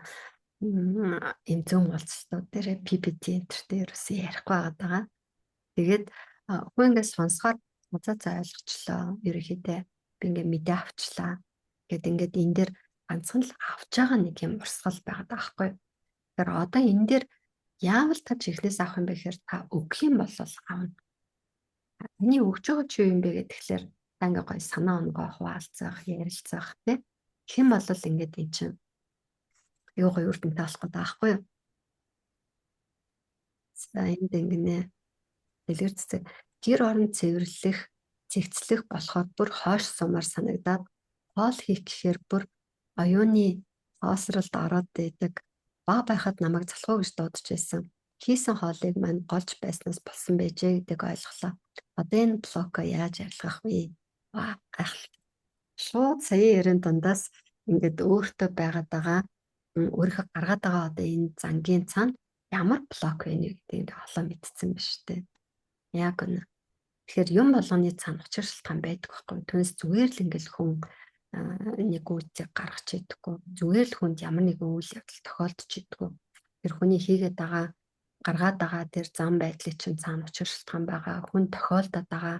ийм зөм уулзалтууд дээр PPT энэ дээр үсээ ярихгүй байгаа. Тэгээд хүн ингээд сонсоход за ойлгочлоо. Ерөнхийдөө би ингээд мэдээ авчлаа. Гэт ингээд энэ дээр ганцхан л авч байгаа нэг юм урсгал байгаад байгаа хгүй. Тэгэхээр одоо энэ дээр яавал та чихнээс авах юм бэ гэхээр та өгөх юм бол авна. Таны өгж байгаа чи юу юм бэ гэхээр та ингээд гоё санаа онгоо хуваалцах, ярилцах тий. Хэн бол ингээд эн чинь юу гоё үр дүнтэй болох гэдэг аахгүй юу? За энд ингэнэ. Дэлгэр цэцэг гэр орон цэвэрлэх, цэгцлэх болохоор бүр хойш сумаар санагдаад хоол хийх гэхээр бүр оюуны хоосролд ороод байдаг. Баг байхад намайг залхуу гэж дуудаж байсан. Хийсэн хоолыг мань голж байснаас болсон байжээ гэдэг ойлголоо. Одоо энэ блоко яаж арилгах вэ? Гайхалтай. Шууд сая ярен дундаас ингээд өөртөө байгаад байгаа өөрийнхөө гаргаад байгаа одоо энэ зангийн цаана ямар блок вэ гэдгийг олон мэдсэн биш үү? Яг үнэ. Тэгэхээр юм болгоны цаана учир шалтгаан байдаг байхгүй. Түүнээс зүгээр л ингээл хүн нэг үйлцэг гаргаж идэггүй. Зүгээр л хүнд ямар нэгэн үйл явдал тохиолдож идэггүй. Тэр хүний хийгээд байгаа гаргаад байгаа тэр зам байдлын чинь цаана учир шалтгаан байгаа. Хүн тохиолдоод байгаа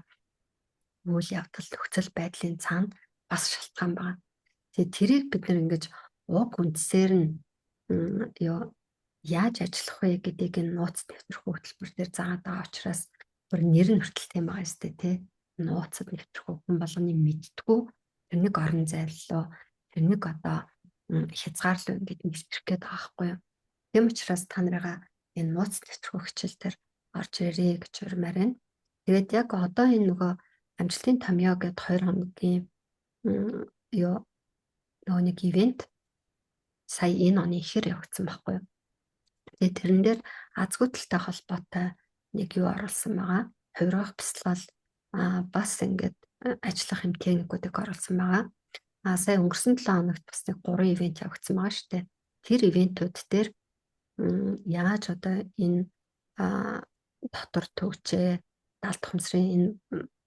үйл явдал нөхцөл байдлын цаана бас шалтгаан байгаа. Тэгээ тэрийг бид нар ингэж уг үндсээр нь яаж ажиллах вэ гэдгийг энэ нууц нэвтрэх хөтөлбөр дээр заагаад байгаа учраас бүр нэр нь хүртэл тийм байгаа юм шүү дээ. Нууцад нэвтрэх хүн болгоны мэдтгүү тэр нэг орон зайллоо тэр нэг одоо хязгаарлал ингээд нэвтрэх гээд байгаа байхгүй юу. Тийм учраас та нарыгаа энэ нууц нэвтрэх хичээл дээр орж ирээ гэж урмаар байна. Тэгээд яг одоо энэ нөгөө амжилтын томьёо гэдэг 2 хоногийн нөгөө нэг ивент сая энэ оны ихэр явагдсан байхгүй юу. Тэгээд тэрэн дээр азгүй талтай холбоотой нэг юу оруулсан байгаа. Хувиргах бяцлал бас ингээд ажиллах хэм техникүүдийг оруулсан байгаа. Сая өнгөрсөн 7 хоногт бас нэг 3 ивент явагдсан байгаа шүү дээ. Тэр ивентүүд дээр яаж одоо энэ дотор төгчээ даалт ухамсарын энэ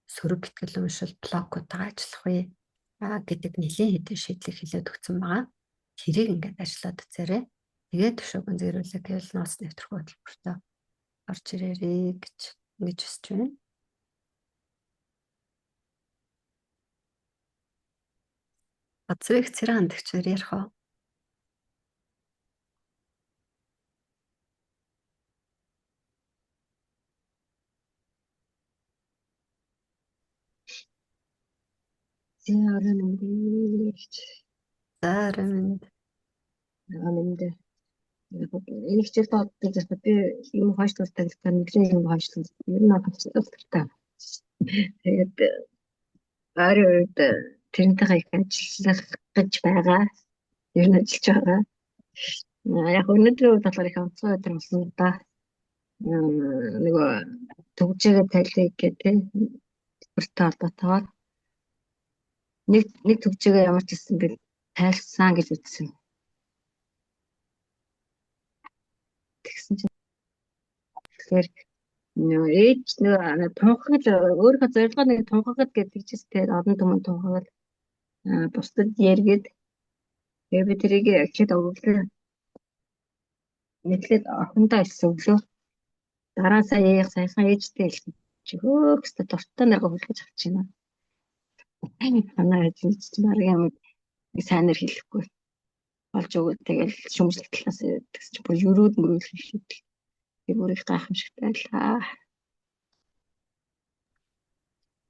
сөрөг гэтгэл уншил блокуудаа ажиллах вэ гэдэг нэлийн хэдэн шийдлийг хэлээд өгсөн байгаа. Тэрийг ингээд ажиллаад үзээрэй. Тэгээд төвшөөгөн зэрүүлэг гэвэл нууц нэвтрэх хөтөлбөртөө орж ирээрэй гэж ингэж хүсэж байна. Бацрыг цэрэн хандагчаар ярих уу? Энэ хичээлд одоо би юм хойшлуулдаг гэдэг нэгэн юм хойшлуулдаг. Ер нь хойшлуулдаг та. Тэгээд ойрын үед тэрнтэйгээ их ажиллах гэж байгаа. Ер нь ажиллаж байгаа. Яг өнөөдрийн үед болохоор их онцгой өдөр болсон да. Нөгөө төгжээгээ тайлхийг гэдэг бүртээ холбоотойгоор нэг төгжээгээ ямар ч гэсэн би тайлсан гэж үзсэн. Тэгсэн чинь тэгэхээр ээж нэг тунхагд өөрийнхөө зорилгоо нэг тунхагд гэдэг чинь тэгээд одон түмэн тунхагд бусдад яргээд тэгээд би тэрийг ихэд өгөглөө мэдлээд охиндоо хэлсэн өглөө дараа саяхан ээжтэй хэлсэн чи хөөхстэй дуртай нарга хүлээж авч байна. Манай ээж чинь маргаан нэг сайнэр хэлэхгүй болж өгөө тэгэл шүмжлэх талаас тэгс чи бүр юрууд мөрөөлөх шийдэл. Би бүр их гайхамшигтай байлаа.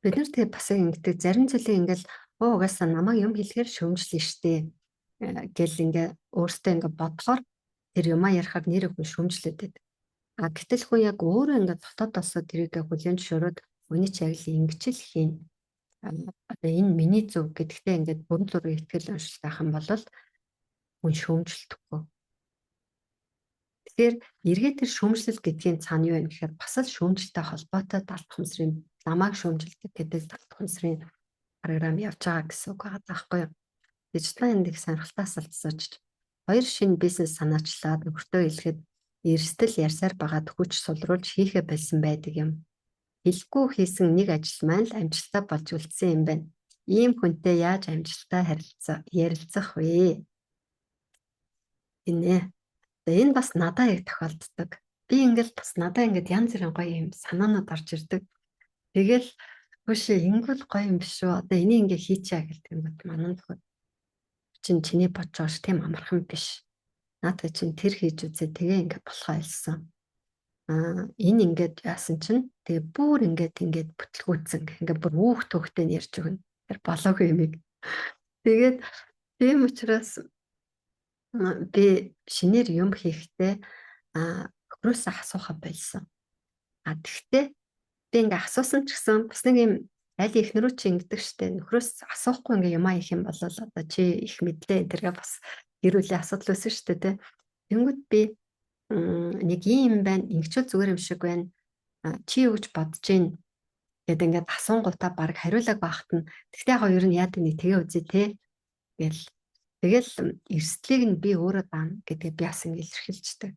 Бид нар тэгээ бас ингэдэг зарим зүйлийг ингээл угаасаа намайг юм хэлэхээр шөмжлөн штэ гэл ингээ өөртөө ингээ бодохоор тэр юмаа ярихаар нэр хүн шөмжлөд байдаг. Гэтэл хүн яг өөрөө ингээ дотоодосоо тэрийг хүлээн зөвшөөрөөд үний ч яг л ингэж л хийн. Одоо энэ миний зөв гэдэгтээ ингээд бүрэн зүрх итгэл уншилт байх юм бол хүн шөмжлөхгүй. Тэгэхээр эргээд тэр шөмжлөл гэдгийн цаана юу вэ гэхээр бас л шөмжлөлтэй холбоотой даалт ухамсарын намайг шөмжилдэг гэдэг даалт ухамсарын програм явж байгаа гэсэн үг байгаа байхгүй юу. Дижитал эндик сонирхолтоос алдсаж 2 шинэ бизнес санаачлаад нөхөртөө хэлэхэд эрсдэл ярьсаар байгаад хүч сулруулж хийхэ болсон байдаг юм. Хэлэхгүй хийсэн нэг ажил маань л амжилттай болж үлдсэн юм байна. Ийм хүнтэй яаж амжилттай ярилцах вэ? Энэ бас надад яг тохиолддог. Би ингээл бас надад ингээд янз бүрийн гоё юм санаанууд орж ирдэг. Тэгэл хөөшөө ингүүл гоё юм биш үү? Одоо энийг ингээ хийчихээ гэлдэг юм бод манан тохиол. Чиний бодож тийм амархан биш. Наадах чинь тэр хийж үзээ тэгээ ингээ болохоо хэлсэн. Энэ ингээд яасан чинь тэгээ бүр ингээд бүтлгүүцэн ингээ бүр үүх төгтөө ярьж өгнө. Тэр болоогүй юмыг. Тэгээд тийм учраас би шинээр юм хийхдээ өхрөөсөө асууха болсон. Тэгтээ би ингээ асуусан ч гэсэн бас нэг юм аль ихнэрүү чи ингэдэг штэ нөхрөөс асуухгүй ингээ юмаа их юм бол одоо чи их мэдлээ тэргээ бас гэрүүлийн асуудал өсөн штэ тэ. Тэнгүүд би нэг юм байна ингэчүүл зүгээр юм шиг байна. Чи юу гэж бодож гин гэдэг ингээд асуунгуудаа баг хариулаг багт нь. Тэгтээ яг ер нь яадаг нэг тэгээ үзье тэ гэл Тэгэл эрсдлийг нь би өөрөө даана гэдгээ би бас ингэ илэрхийлждэг.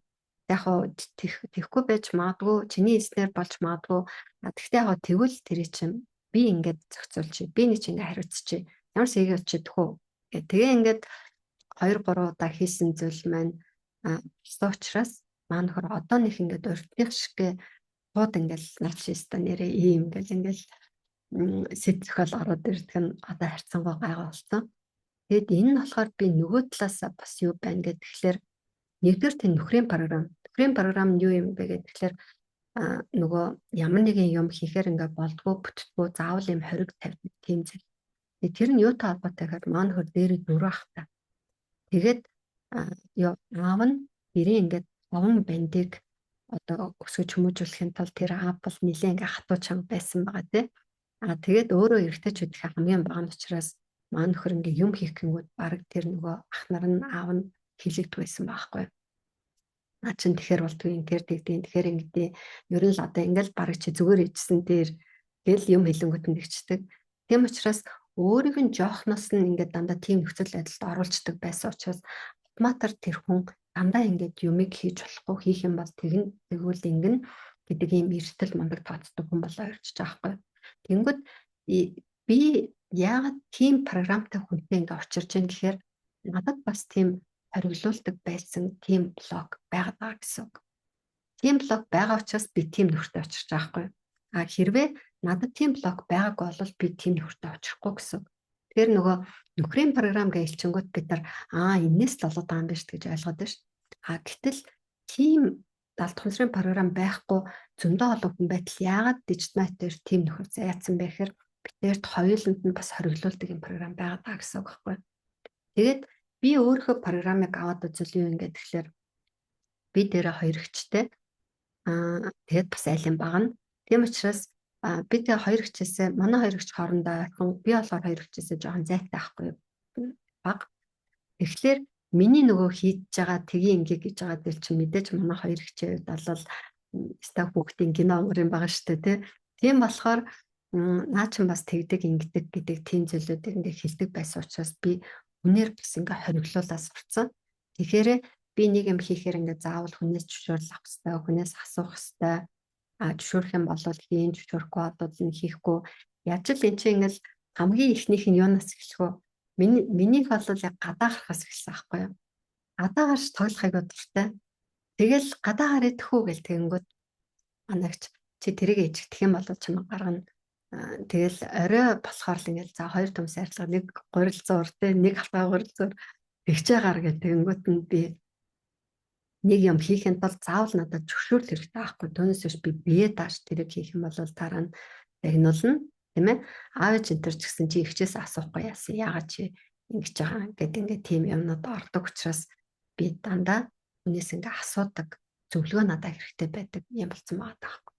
Яг хоо тэхгүй байж магадгүй, чиний эзнэр болж магадгүй. Гэхдээ яг хоо тэгвэл тэр чинь би ингээд зохицуулчих. Би нэг чинь ингээ хариуцчих. Ямар ч хийгээ өчөдөх үү. Тэгээ ингээд 2-3 удаа хийсэн зүйл маань болсон учраас маань нөхөр одоо нэг ингээд урдных шигэ бод ингээл наач шиста нэрээ ийм ингээл сэтгэл ороод ирдэг нь одоо харьцангуй гайгаа болсон. Тэгэд энэ нь болохоор би нөгөө талаасаа бас юу байна гэдэг тэгэхээр нэгдүгээр тийм нөхрийн програм нь юу юм бэ гэдэг тэгэхээр нөгөө ямар нэгэн юм хийхээр ингээ болдгоо бүтдгүү заавал юм хориг тавьдаг тийм зүйл. Тэр нь юутай холбоотой гэхээр маань нөхөр дээрээ 4 ахтай. Тэгээд аав нь гэрээ ингээд овон бандыг одоо өсгөж хүмүүжүүлэхийн тулд тэр аав бол нэлээд ингээ хатуу чанга байсан байгаа тий. Тэгээд өөрөө эргэжтэйчүүдийн хамгийн бага нь учраас маань нөхөр ингээ юм хийх гингүүд баг тэр нөгөө ах нар нь аав нь хилэгдэх байсан байхгүй. Чин тэгэхээр болдгүй ингээд тэгдэйн тэгэхээр ингэдэй ер нь л одоо ингээл баг чи зүгээр ичсэн дээр гэл юм хэлэнгүүт нь тэгчдэг. Тийм учраас өөрийг нь жоохноос нь ингээд дандаа тийм нөхцөл байдалд оруулцдаг байсан учраас автоматар тэр хүн дандаа ингээд юмыг хийж болохгүй хийх юм бол тэгвэл ингэн гэдэг ийм эрсдэл мундаг тооцдог хүн болоо ирчих жаахгүй. Тэнгүүд би яагаад тийм програмтай хүнтэй ингээд очирч яах гэхээр надад бас тийм хориглуулдаг байсан тийм блог байгаа гэсэн үг. Тийм блог байгаа учраас би тийм нөхөртэй очирч байгаа байхгүй. Хэрвээ надад тийм блог байгаагүй бол би тийм нөхөртэй очихгүй гэсэн үг. Тэгэхээр нөгөө нөхрийн програм гэж хэлчингүүт бид нар энэс л болоод байгаа юм биш гэж ойлгоод байна шүү. Гэтэл тийм даалгаврын програм байхгүй зөндөө олон хүн байтал яагаад дижитал тийм нөхөр заяатсан бэ гэхээр бидэрт хоёуланд нь бас хориглуулдаг юм програм байгаа даа гэсэн үг байхгүй. Тэгээд би өөрөө програмыг аваад үзэл юу ингээд тэгэхээр би дээрээ 2 хүчтэй тэгээд бас айлын багна. Тийм учраас бид 2 хүчээсээ манай 2 хүч хоорондоо би болохоор 2 хүчээсээ жоохон зайтай байхгүй баг. Тэгэхээр миний нөгөө хийж байгаа тгий ингээ гэж байгаа дээр чинь мэдээж манай 2 хүчээ болол став бүгдийн кино өнгөрийн байгаа шүү дээ тийм болохоор наа чин бас тэгдэг ингэдэг гэдэг тийм зүйлүүдийг ингээ хэлдэг байсан учраас би үнээр бас ингээ хориглуулаад сурцсан. Тэгэхээр би нэг юм хийхээр ингээ заавал хүнээс зөвшөөрөл авах хэрэгтэй, хүнээс асуух хэрэгтэй. Зөвшөөрөх юм бол хийн, зөвшөөрөхгүй бол нь хийхгүй. Яаж л энэ чинь ингээл хамгийн ихнийх нь юунаас эхлэх вэ? Минийх бол яг гадаа гарахаас эхэлсэн байхгүй юу? Гадаа гарч тоглохыг бодлоо. Тэгэл гадаа гараад идэхүү гэл тэгэнгүүт манайч чи тэрийг ээжигдэх юм бол чамайг гаргана. Тэгэл орой болохоор л ингээл за 2 төмс арилга, нэг гурилзуур те, нэг халтаа гурилзуур тэгчээ гар гэдэг тэгэнгүүт нь би нэг юм хийхэд бол заавал надад зөвшөөрөл хэрэгтэй байхгүй. Түүнээс биш би бие дааш тэрийг хийх юм бол дараа нь загнуулна, тийм ээ. Аав ээж энэ төр ч гэсэн чи ихчээс асуухгүй яасан. Яагаад чи ингэж байгаа гэдэг ингээ тийм юмнууд ордог учраас би дандаа хүнээс ингээ асуудаг зөвлөгөө надад хэрэгтэй байдаг юм болсон байгаа таахгүй.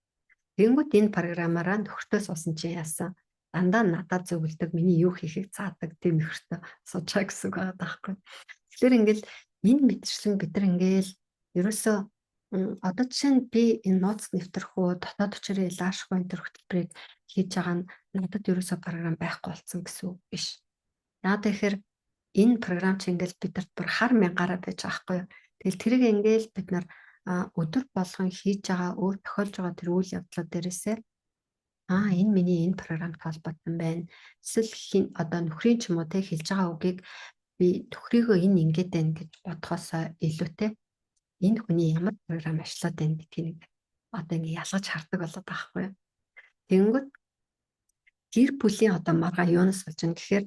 Тэнгүүд энэ програмаараа нөхөртөө суусан чи яасан. Дандаа надад зөвлөдөг, миний юу хийхийг цаадаг тийм нөхөртөө суучаа гэсэн үг байгаа таахгүй. Тэгэхээр ингээл энэ мэтчлэн бид нар ингээл ерөөсөө одоо жишээ нь би энэ нууц нэвтрэх үү, дотоод учрын илаашгүй энэ төр хөтөлбөрийг хийж байгаа нь надад ерөөсөө програм байхгүй болсон гэсэн үг биш. Яагаад тэгэхээр энэ програм чинь ингээл бидэрт бүр хар мянгаараа байж байгаа хгүй юу. Тэгэл тэрийг ингээл бид нар өдөр болгон хийж байгаа өөр тохиолж байгаа тэр үйл явдлууд дээрээсээ энэ миний энэ програмт холбоотой байна. Эсвэл одоо нөхрийн ч юм уу те хэлж байгаа үгийг би нөхрийгөө энэ ингээд байна гэж бодхоос илүүтэй энэ хүний ямар програм ажиллаад байна гэдгийг одоо ингээ ялгаж хардаг болоод байгаа хгүй юу. Тэнгүүд гэр бүлийн одоо маргаа юунаас болж байгаа гэхээр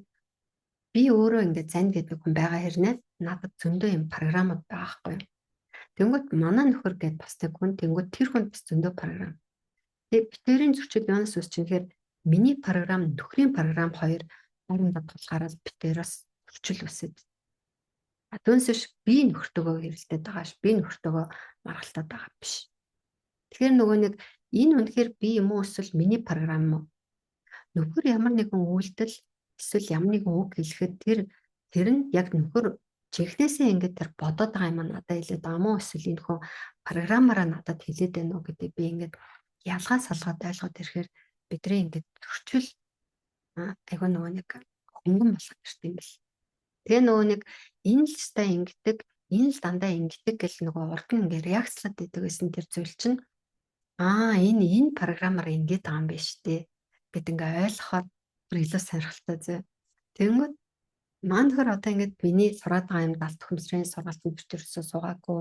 би өөрөө ингээ зань гэдэг хүн байгаа хэрнээ надад зөндөө юм програмууд байгаа хгүй юу. Тэнгүүд манай нөхөр гэдэг бас тэг хүн тэнгүүд тэр хүн бас зөндөө програм. Тэгээ битэрийн зөрчил юунаас үүсч гэхээр миний програм нөхрийн програм хоёр хоорондоо тулгаараа битэрээс зөрчил үүсэж. Түүнээс би нөхөртөөгөө хэрэлдээд байгаа ш. Би нөхөртөөгөө маргалтаад байгаа биш. Тэгэхээр нөгөө нэг энэ үнэхээр би юм уу эсвэл миний програм юм уу? Нөхөр ямар нэгэн үйлдэл эсвэл ямар нэгэн үг хэлэхэд тэр нь яг нөхөр чихнээсээ ингээд тэр бодоод байгаа юм надад хэлээд байгаа мó эсвэл энэ хөө програмаараа надад хэлээд байна уу гэдэг би ингээд ялгаа салгаад ойлгоод ирэхээр бидний ингээд зөрчил айгүй нөгөө нэг хөнгөн болгож ирт юм бэл. Тэгээ нөгөө нэг энэ л стай ингэдэг, энэ л дандаа ингэдэг гэл нөгөө урд нь ингээ реакцлаад идэг гэсэн тэр зүйл чинь энэ програмаар ингэж байгаа юм биш үү гэд ингээ ойлгохоор илүү сонирхолтой зөө. Тэгэнгүүт маанхэр одоо ингээд миний сураад байгаа юм галт хөмсрийн сургалтын төвчөрсө суугаагүй.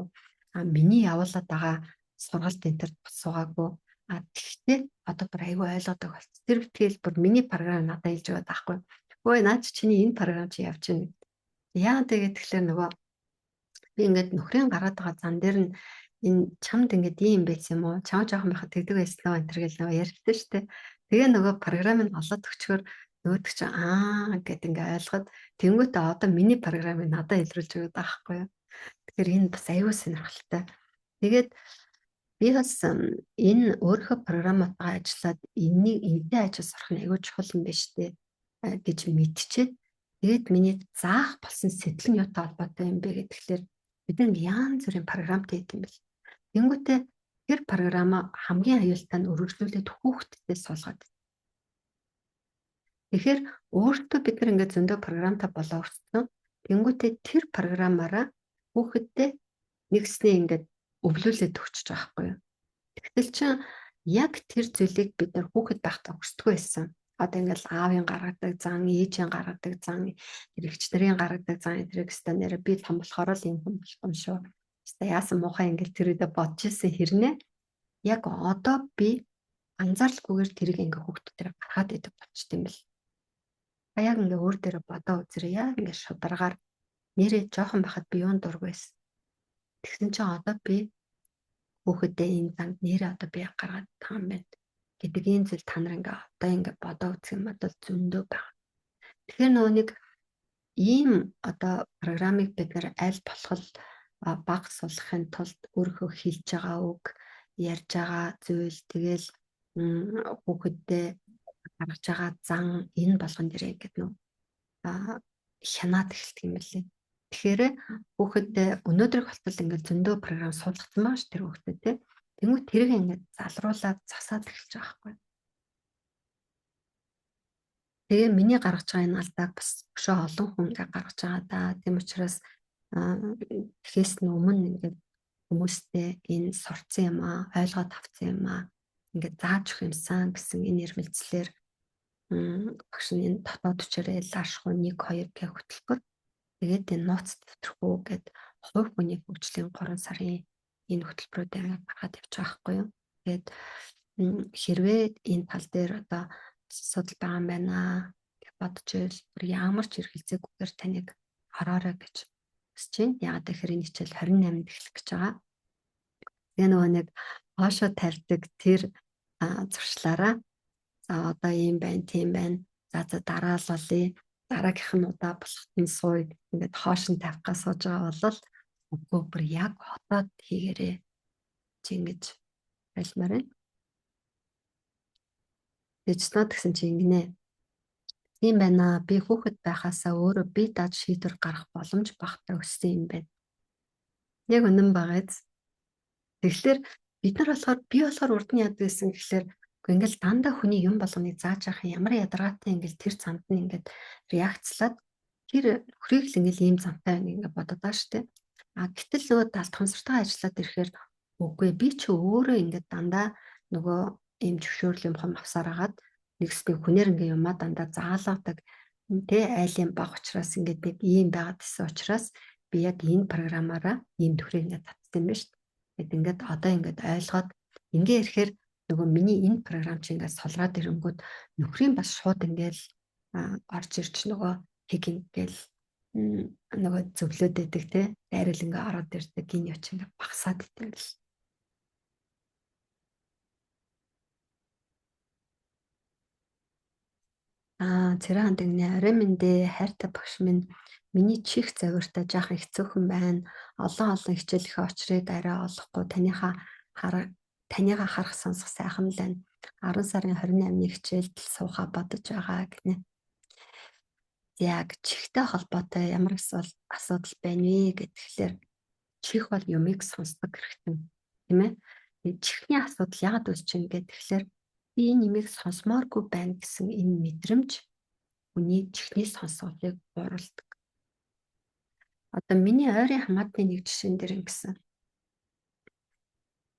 Миний явуулаад байгаа сургалт энэ төр суугаагүй. Тэгтээ одоо бүр аюу ойлгодог болсон. Тэр битгээл бүр миний програм надад хэлж байгаа таахгүй. Өө наад чиний энэ програм чи явж байна. Яа тэгээд тэгэхээр нөгөө би ингээд нөхрийн гараад байгаа зан дээр нь энэ чамд ингээд ийм байсан юм уу? Чам жоохон байхад тэгдэг байсан нөө энэ төр гэл нөгөө ярьдээ штэ. Тэгээ нөгөө програмыг олоод өгчгөр нөгөөдөг чи гэд ингээ ойлгоод тэнгуүтээ одоо миний програмыг надад илрүүлж өгöd байхгүй юу. Тэгэхээр энэ бас аюул сонирхолтой. Тэгээд би бас энэ өөрийнхөө програмуудаа ажиллаад энэтэй ажил сурах нь аюул чухал юм байна штэ гэж мэдчихээд тэгээд миний заах болсон сэтэл нь юутай холбоотой юм бэ гэхэлэр бид нэг янз бүрийн програмтай гэдэг юм бэл. Тэнгуүтээ тэр програмаа хамгийн аюултай нь өргөжлүүлээд хүүхдтэд суулгаад. Тэгэхээр өөртөө бид нар ингээд зөндөө програмтай болоо өрцсөн. Тэнгүүтээ тэр програмаараа хүүхэдтэй нэгснээ ингээд өвлүүлээд өгчөж байгаа байхгүй юу. Тэгтэл чинь яг тэр зүйлийг бид нар хүүхэд байхдаа өсдгөө байсан. Одоо ингээд аавын гаргадаг зан, ээжийн гаргадаг зан, эгч нарын гаргадаг зан эдрэг станаар би том болохоор л юм хүн болох юм шүү. Хэвээ яасан муухай ингээд тэр үедээ бодож ирсэн хэрнээ яг одоо би анзаарлалгүйгээр тэрийг ингээд хүүхдүүдээр гаргаад идэг болчт юм бэл. Яг ингээ өөр дээр бодоо үзрээ яг ингээ шударгаар нэрээ жоохон байхад би юун дург байсан. Тэгсэн чинь одоо би хүүхэдээ энэ занд нэрээ одоо би гаргаад байгаа юм байна гэдэг энэ зүйл та нар ингээ одоо ингээ бодоо үзэх юм бол зөндөө байна. Тэгэхээр нөгөө нэг ийм одоо програмыг бид нар аль болох бага суулгахын тулд өөрөө хэлж байгаа үг, ярьж байгаа зүйл тэгэл хүүхэдтэй гаргаж байгаа зан энэ болгон дээрээ гэдэг нөө хянаад эхэлдэг юм лээ. Тэгэхээр хүүхэдтэй өнөөдрийг болтол ингээд зөндөө програм суулгацсан байгаа ш тэр хүүхдэд те. Тэнгүүт тэрийг ингээд залруулаад засаад эхэлж байгаа байхгүй. Тэгээ миний гаргаж байгаа энэ алдааг бас өшөө олон хүн ингээд гаргаж байгаа да. Тийм учраас тэгэхээс нь өмнө ингээд хүмүүстэй энэ сурцсан юм ойлгоод авсан юм ингээд зааж өгөх юмсан гэсэн энэ нэрмэлцлэр багш нь энэ дотоод хүчээрээ лаашгүй 1 2 гэх хөтөлбөр тэгээд энэ нууц дэвтэрхүү гэд хувь хүний хөгжлийн 3 сарын энэ хөтөлбөрүүдээр гаргаад явж байгаа байхгүй юу. Тэгээд хэрвээ энэ тал дээр одоо асуудал байгаа юм байна гэж бодож ийл ямар ч эргэлзээгүйгээр таныг ороорой гэж хүсэж байна. Яагаад гэхээр энэ хичээл 28-нд эхлэх гэж байгаа. Тэгээ нөгөө нэг хоошоо тавьдаг тэр зуршлаараа за одоо ийм байна, тийм байна. За дараа л болъё. Дараагийнх нь удаа болохт нь сууя. Ингээд хоош нь тавихгаас сууж байгаа бол үгүй бүр яг хотоод хийгээрээ чи ингэж байлмаар байна. Дэжнаа гэсэн чи ингэнэ. Тийм байна. Би хүүхэд байхаасаа өөрөө би дад шийдвэр гаргах боломж багтаа өссөн юм байна. Яг үнэн багаз. Тэгэхээр бид нар болохоор би болохоор урд нь яд гэсэн гэхэлэр ингээл дандаа хүний юм болгоныг зааж авах ямар ядаргаатай ингээл тэр цамд нь ингээд реакцлаад тэр нөхрийг л ингээл ийм замтай байна ингээд бодоод байгаа шүү дээ. Гэтэл нөгөө тансартаа ажиллаад ирэхээр үгүй би ч өөрөө ингээд дандаа нөгөө ийм зөвшөөрөл юм хам авсаар агаад нэгсний хүнээр ингээ юмаа дандаа заалгадаг тэ айлын баг учраас ингээд нэг ийм байгаад исэн учраас би яг энэ програмаараа ийм төхрийг ингээд татсан юм байна шүү дээ. Тэгэд ингээд одоо ингээд ойлгоод ингээ ирэхээр нөгөө миний энэ програм чи ингээд солроод ирэнгүүт нөхрийн бас шууд ингээл орж ирж нөгөө хиг ингээл нөгөө зөвлөд өгдөг те дайрал ингээ ороод ирдэг энэ яч ингээ багсаад идэв л. Цэрэн дэгнэ орой мэндэ хайртай багш минь миний чих завиртаа жаахан хэцүүхэн байна. Олон хичээлийнхээ очрыг арай олохгүй таныхаа харах сонсох сайхан л байна. 10 сарын 28-ны хичээлд суухаа бодож байгаа гинэ. Яг чихтэй холбоотой ямар асуудал байна вэ гэхэлэр чих бол юмыг сонсдог хэрэгтэй тийм ээ. Чихний асуудал яагаад үүсэж байна гэхэлэр би энэ юмыг сонсмооргүй байна гэсэн энэ мэдрэмж хүний чихний сонсголыг бууруулдаг. Одоо миний ойрын хамаатны нэг жишээн дээр ингэсэн.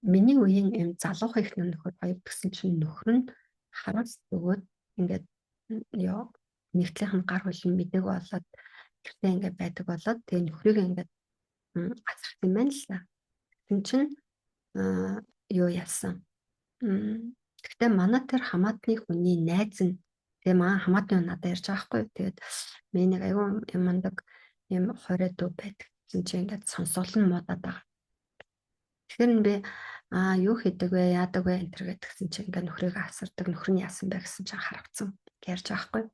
Миний үеийн юм залуухан их нөхөр хоёр гэсэн чинь нөхөр нь хараас өгөөд ингээд ёо нэгтлийнх нь гар хөлн мэдээг болоод гэртээ ингээд байдаг болоод тэгээ нөхрийг ингээд гацрах юм байна л да. Тэгсэн чинь юу яасан. Гэхдээ манай тэр хамаатны хүний найз нь тэгээ маа хамаатны хүн надад ярьж байгаа хгүй. Тэгээд миний нэг аюу юм мандаг юм хорой дүү байдаг. Тэгсэн чинь ингээд сонсгол нь муудаад байгаа. Тэгэхээр би юу хийдэг вэ, яадаг вэ энэ төр гэдгсэн чинь ингээд нөхрийг асардаг, нөхөр нь яасан бэ гэсэн чинь харагцсан ярьж байгаа хгүй.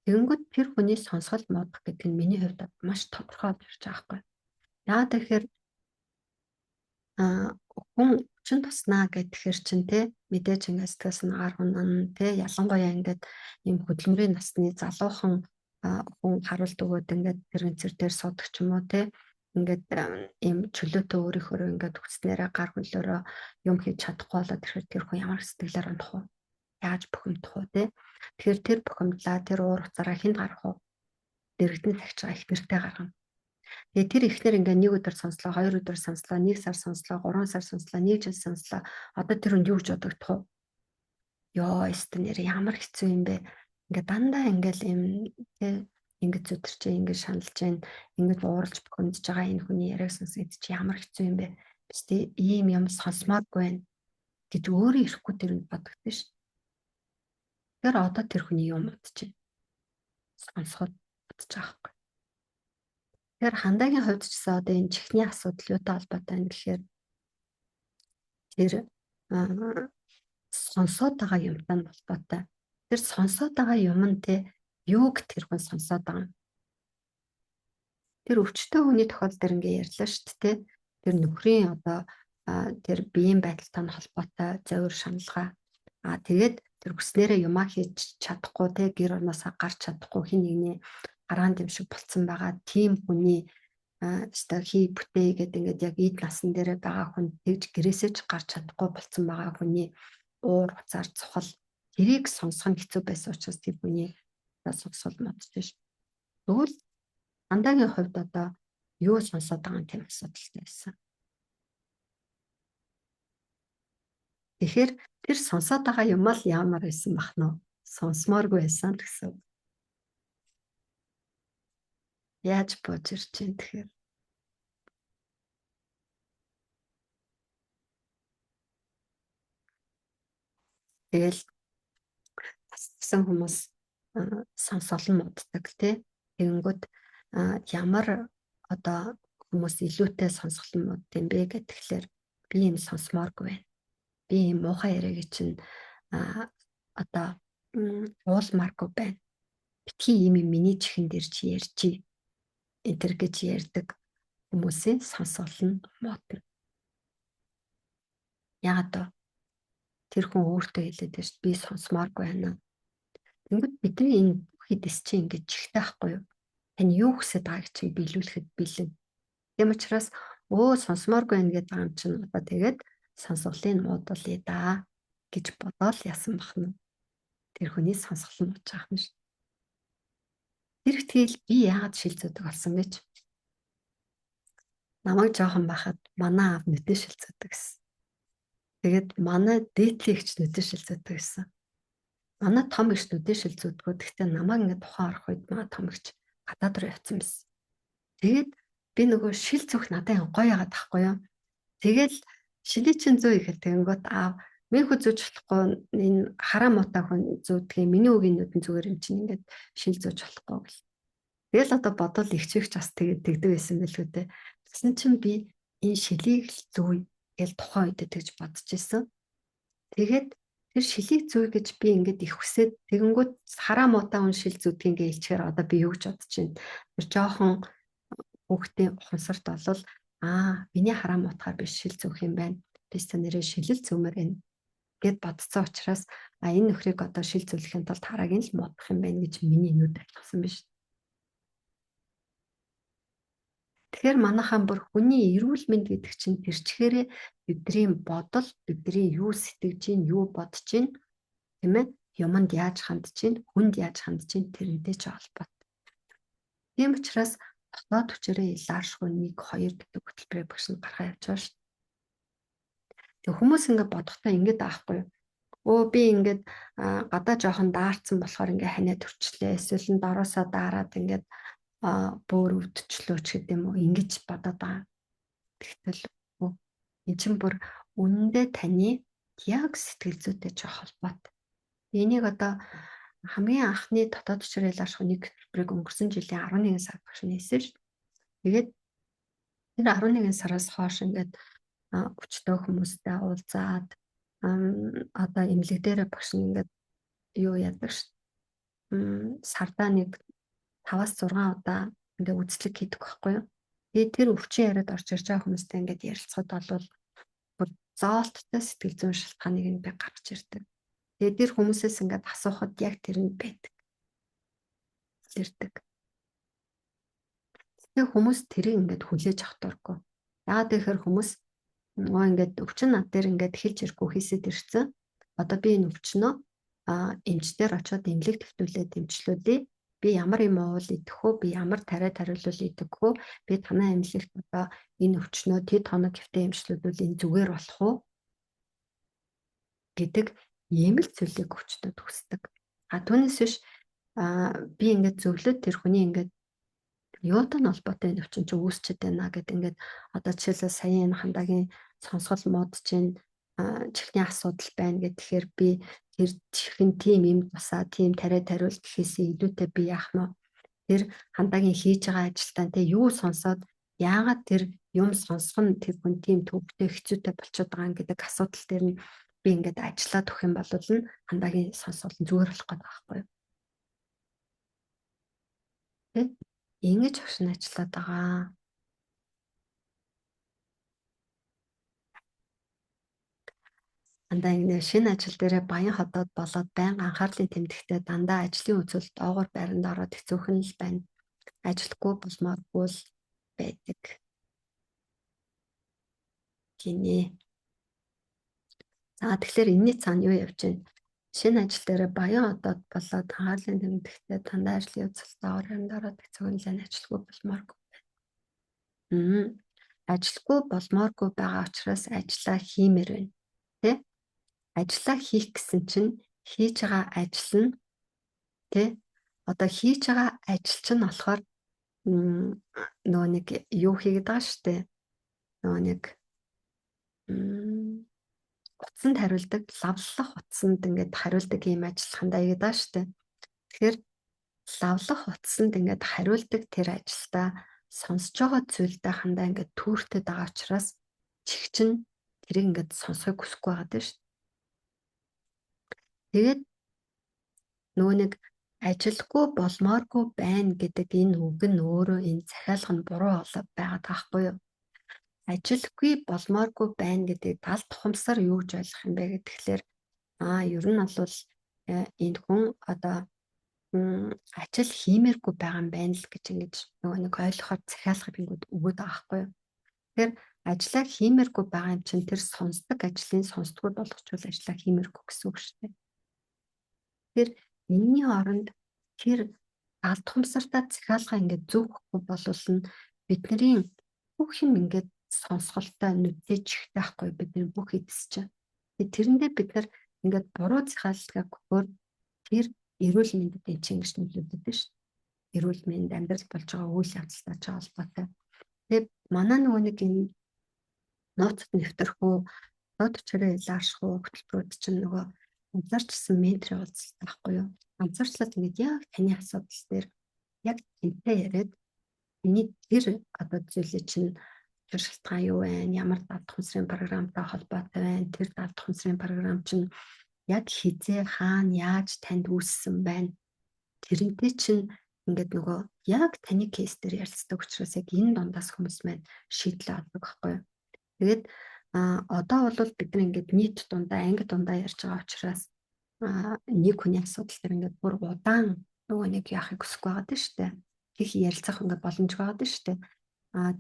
Тэгэнгүүт тэр хүний сонсгол муудах гэдэг нь миний хувьд маш тодорхой болж байгаа хгүй. Яа тэгэхээр хүн чин туснаа гэхээр чин те мэдээж ингээд сэтгэл санаагаар хунана те ялангуяа ингээд юм хөдөлмөрийн насны залуухан хүн харуулт өгөөд ингээд тэр өнцөр дээр суудаг ч юм уу те ингээд ийм чөлөөтэй өөрийнхөө ингээд хүснээрээ гар хөлөөрөө юм хийж чадахгүй болоод тэр хүн ямар сэтгэлээр унах вэ? Яаж бухимдах вэ те? Тэгэхээр тэр бухимдлаа тэр уур уцаараа хэн гарах вэ? Дэрэгдэн цагч байгаа их нэртэй гаргана. Тэгээ тэр ихнэр ингээ нэг өдөр сонслоо, 2 өдөр сонслоо, 1 сар сонслоо, 3 сар сонслоо, 1 жил сонслоо. Одоо тэр хүн юу гэж бодогдох вэ? Йоо, эстэнэр ямар хэцүү юм бэ? Ингээ дандаа ингээл юм тий ингэж зүтэрч, ингэж шаналж जैन, ингэж ууралж бохомдож байгаа энэ хүний яриаг сонсоод чи ямар хэцүү юм бэ? Биш тий ийм юм сонсмооргүй байна гэж өөрөө ирэхгүй тэр нь бодогдсон ш. Тэр одоо тэр хүний юм бодчих. Сонсоход бодож байгаа хгүй. Тэгэхээр хандагийн хувьд ч гэсэн одоо энэ чихний асуудал юутай холбоотой юм гэхээр тэр сонсоод байгаа юмтай нь холбоотой. Тэр сонсоод байгаа юм нь те юуг тэр хүн сонсоод байгаа юм. Тэр өвчтөе хүний тохиолдол дээр ингээ ярьлаа шүү дээ. Тэр нөхрийн одоо тэр биеийн байдалтай нь холбоотой зовир шаналгаа. Тэгээд тэр хүснээрээ юмаа хийж чадахгүй те гэр орноосоо гарч чадахгүй хин нэгний хараан дэм шиг болцсон байгаа тийм хүний өстой хий бүтээ гэдэг ингээд яг эд насан дээр байгаа хүн тэгж гэрээсээ ч гарч чадахгүй болцсон байгаа хүний уур уцаар цохол тэрийг сонсох нь хэцүү байсан учраас тэр хүний сонсол модчих ш. Тэгвэл андагийн хувьд одоо юу сонсоод байгаа тийм асуудалтай байсан. Тэгэхээр тэр сонсоод байгаа юм л ямар байсан бах нь сонсмооргүй байсан гэсэн. Яаж бууж ирж чинь тэгэхээр тэгэл тассан хүмүүс сонсол моддаг тий. Тэгэнгүүт ямар одоо хүмүүс илүүтэй сонсгол мод юм бэ гэхэлэр би юм сонсмооргүй байна. Би юм муухай яриаг чинь одоо уулмааргүй байна. Битгий юм миний чихэн дээр чи ярьчи. Энтэр гэж ярьдаг хүмүүсийн сонсгол нь мод. Яагаад тэр хүн өөртөө хэлээд байж би сонсмооргүй байна. Тэгвэл бидний энэ бүхийдэс чинь ингэж чихтэй байхгүй юу? Тань юу хүсэж байгааг чинь биелүүлэхэд бэлэн. Тийм учраас сонсмооргүй байна гэдэг юм чинь одоо тэгээд сонсголын муудуулъя да гэж бодоод ясан бахна. Тэр хүний сонсгол нь мууж байгаа юм шиг. Тэр ихтгэл би яагаад шилцүүдэг болсон гэж. Намайг жоохон байхад манай аав нүдэн шилцүүдэг гэсэн. Тэгээд манай дээдлийн нүдэн шилцүүдэг гэсэн. Манай том ихч нүдэн шилцүүдгөө гэхдээ намайг ингээд тухайн орох үед манай том ихч гадаад руу явцсан байсан. Тэгээд би нөгөө шил зүх надад гоё яагаад тахгүй юу. Тэгэл шилий чин зүү ихэд тэгэнгүүт аав минь хүү зүүж болохгүй энэ хараа муутай хүн зүүдгийн миний үгийн нүдэн зүгээр юм чинь ингээд шил зүүж болохгүй гэл. Тэгэл одоо бодвол ихчвч бас тэгээд тэгдэг байсан байлгүй дээ. Тэгсэн чинь би энэ шилийг л зүй гэж тухайн үед тэгж бодож исэн. Тэгээд тэр шилийг зүй гэж би ингээд их хүсээд тэгэнгүүт хараа муутай хүн шил зүүдгийн гэж илчээр одоо би юу гэж бодож байна. Тэр жоохон хүүхдийн ухамсарт болвол миний хараа муутахаар биш шил зүүх юм байна. Бис та нэрээ шилэл зүүмээр байна гэд бодцсон учраас энэ нөхрийг одоо шил зүүлэхийн тулд харааг нь л муудах юм байна гэж миний нүд ойлгосон биш. Тэгэхээр манайхан бүр хүний эрүүл мэнд гэдэг чинь тэр чихээрээ бидний бодол, бидний юу сэтгэж чинь, юу бодож чинь, тийм ээ? Юмд яаж хандж чинь, хүнд яаж хандж чинь тэрнтэй ч холбоотой. Тийм учраас дотоод хүчээрээ илааршгүй 1 2 гэдэг хөтөлбөрийг багш нь гаргаж явж байгаа шүү. Тэг хүмүүс ингээд бодохдоо ингээд аахгүй юу. Өө би ингээд гадаа жоохон даарцсан болохоор ингээд ханаа төрчлээ. Эсвэл нь дороосоо даарад ингээд бөөр өвдчлөө ч гэдэм үү ингэж бодоод байгаа. Тэгтэл эн чинь бүр үнэндээ таны яг сэтгэл зүйтэй ч холбоотой. Энийг одоо хамгийн анхны дотоод хүчээр илааршгүй 1 хөтөлбөрийг өнгөрсөн жилийн 11 сард багш нээсэн шүү. Тэгээд тэр 11 сараас хойш ингээд өчтөө хүмүүстэй уулзаад одоо эмнэлэг дээр багш нь ингээд юу яадаг шүү. Сардаа нэг 5-6 удаа ингээд үзлэг хийдэг байхгүй юу. Тэгээд тэр өвчин яриад орж ирж байгаа хүмүүстэй ингээд ярилцахад бол бүр зоолттой сэтгэл зүйн шалтгааныг нь би гаргаж ирдэг. Тэгээд тэр хүмүүсээс ингээд асуухад яг тэр нь байдаг. Ирдэг. Тэгээд хүмүүс тэрийг ингээд хүлээж авах дурггүй. Яагаад гэхээр хүмүүс ингээд өвчин над дээр ингээд хэлж ирэхгүй хийсэд ирсэн. Одоо би энэ өвчнөө эмчдэр очиод эмнэлэг төвтүүлээд эмчлүүлээ. Би ямар юм уул идэх үү? Би ямар тариулал идэх үү? Би танай эмнэлэгт одоо энэ өвчнөө тэд хоног хэвтэ эмчлүүлвэл энэ зүгээр болох уу? Гэдэг ийм л зүйлийг өвчтөд хүсдэг. Түүнээс биш би ингээд зөвлөд тэр хүний ингээд юутай холбоотой энэ өвчин чи үүсчихэд байна гэдэг ингээд одоо жишээлбэл сая энэ хандагийн сонсгол мод чинь чихний асуудал байна гэхээр би тэр чихэн тийм юм тусаа тийм тариул гэхээсээ илүүтэй би яах нь тэр хандагийн хийж байгаа ажилтаа те юу сонсоод яагаад тэр юм сонсох нь тэр хүн тийм төвтэй хэцүүтэй болчиход байгаа юм гэдэг асуудал дээр нь би ингээд ажиллаад өгөх юм бол нь хандагийн сонсгол нь зүгээр болох гэдэг байхгүй юу. Тэ ингэж огшин ажиллаад байгаа. Дандаа ингэ шинэ ажил дээрээ баян хотод болоод байнга анхаарлын тэмдэгтээ дандаа ажлын үзэл доогоор байранд ороод хэцүүхэн л байна. Ажилтгүй болмооргүй л байдаг. Гинэ. За тэгэхээр энэний цаана юу явж байна? Шинэ ажил дээрээ баян хотод болоод анхаарлын тэмдэгтээ дандаа ажлын үзэл доогоор байранд ороод хэцүүхэн л ажилтгүй болмооргүй байна. Ажилтгүй болмооргүй байгаа учраас ажиллаа хиймээр байна. Тэ? Ажиллаа хийх гэсэн чинь хийж байгаа ажил нь тэ одоо хийж байгаа ажил чинь болохоор нөгөө нэг юу хийгээд байгаа шүү дээ. Нөгөө нэг утсанд хариулдаг, лавлах утсанд ингээд хариулдаг юм ажиллахандаа хийгээд байгаа шүү дээ. Тэгэхээр лавлах утсанд ингээд хариулдаг тэр ажилдаа сонсож байгаа зүйлдээ хандаа ингээд түүртэд байгаа учраас чих чинь тэрийг ингээд сонсохыг хүсэхгүй байгаа дээ шүү. Тэгээд нөгөө нэг ажилгүй болмооргүй байна гэдэг энэ үг нь өөрөө энэ захиалга нь буруу болоод байгаа таахгүй юу? Ажилгүй болмооргүй байна гэдэг тал тухамсаар юу гэж ойлгох юм бэ гэхлээр ер нь бол энэ хүн одоо ажил хиймээргүй байгаа юм байна л гэж ингэж нөгөө нэг ойлгохоор захиалга бингүүд өгöd байгаа байхгүй юу? Тэгэхээр ажиллаа хиймээргүй байгаа юм чинь тэр сонсдог ажлын сонсдгууд болгочвол ажиллаа хиймээргүй гэсэн үг шүү дээ. Тэр энэний оронд тэр алд хумсартаа захиалга ингээд зөвхөхгүй болвол нь бидний бүх юм ингээд сонсголтой нүдэж ихтэй байхгүй бидний бүх эдс чинь. Тэрэндээ бид нар ингээд буруу захиалгыг өгөхөөр тэр эрүүл мэндэд энэ чинь ингэж нөлөөлөд шүү дээ. Эрүүл мэнд амьдрал болж байгаа үйл явдалтай ч холбоотой. Тэгээд манай нөгөө нэг энэ нууцд нэвтэрхүү доод хүчээрээ илааршгүй хөтөлбөрүүд чинь нөгөө анзаарчсан менторын уулзалт байхгүй юу? Анзаарчлаад ингээд яг таны асуудал дээр яг тэнтэй яриад миний тэр одоо зүйлээ чинь тэр шалтгаан юу вэ? Ямар дадлах хүнсрийн програмтай холбоотой байна? Тэр дадлах хүнсрийн програм чинь яг хизээ хаана яаж танд үүссэн байна? Тэрнтэй чинь ингээд нөгөө яг таны кейс дээр ярилцдаг учраас яг энэ дундаас хүмүүс маань шийдлээ олдог байхгүй юу? Тэгээд одоо бол бид нар ингээд нийт дундаа анги дундаа ярьж байгаа учраас нэг хүний асуудал дээр ингээд бүр удаан нөгөө нэг яахыг хүсэхгүй байгаа шүү дээ. Их ярилцах ингээд боломж байгаа шүү дээ.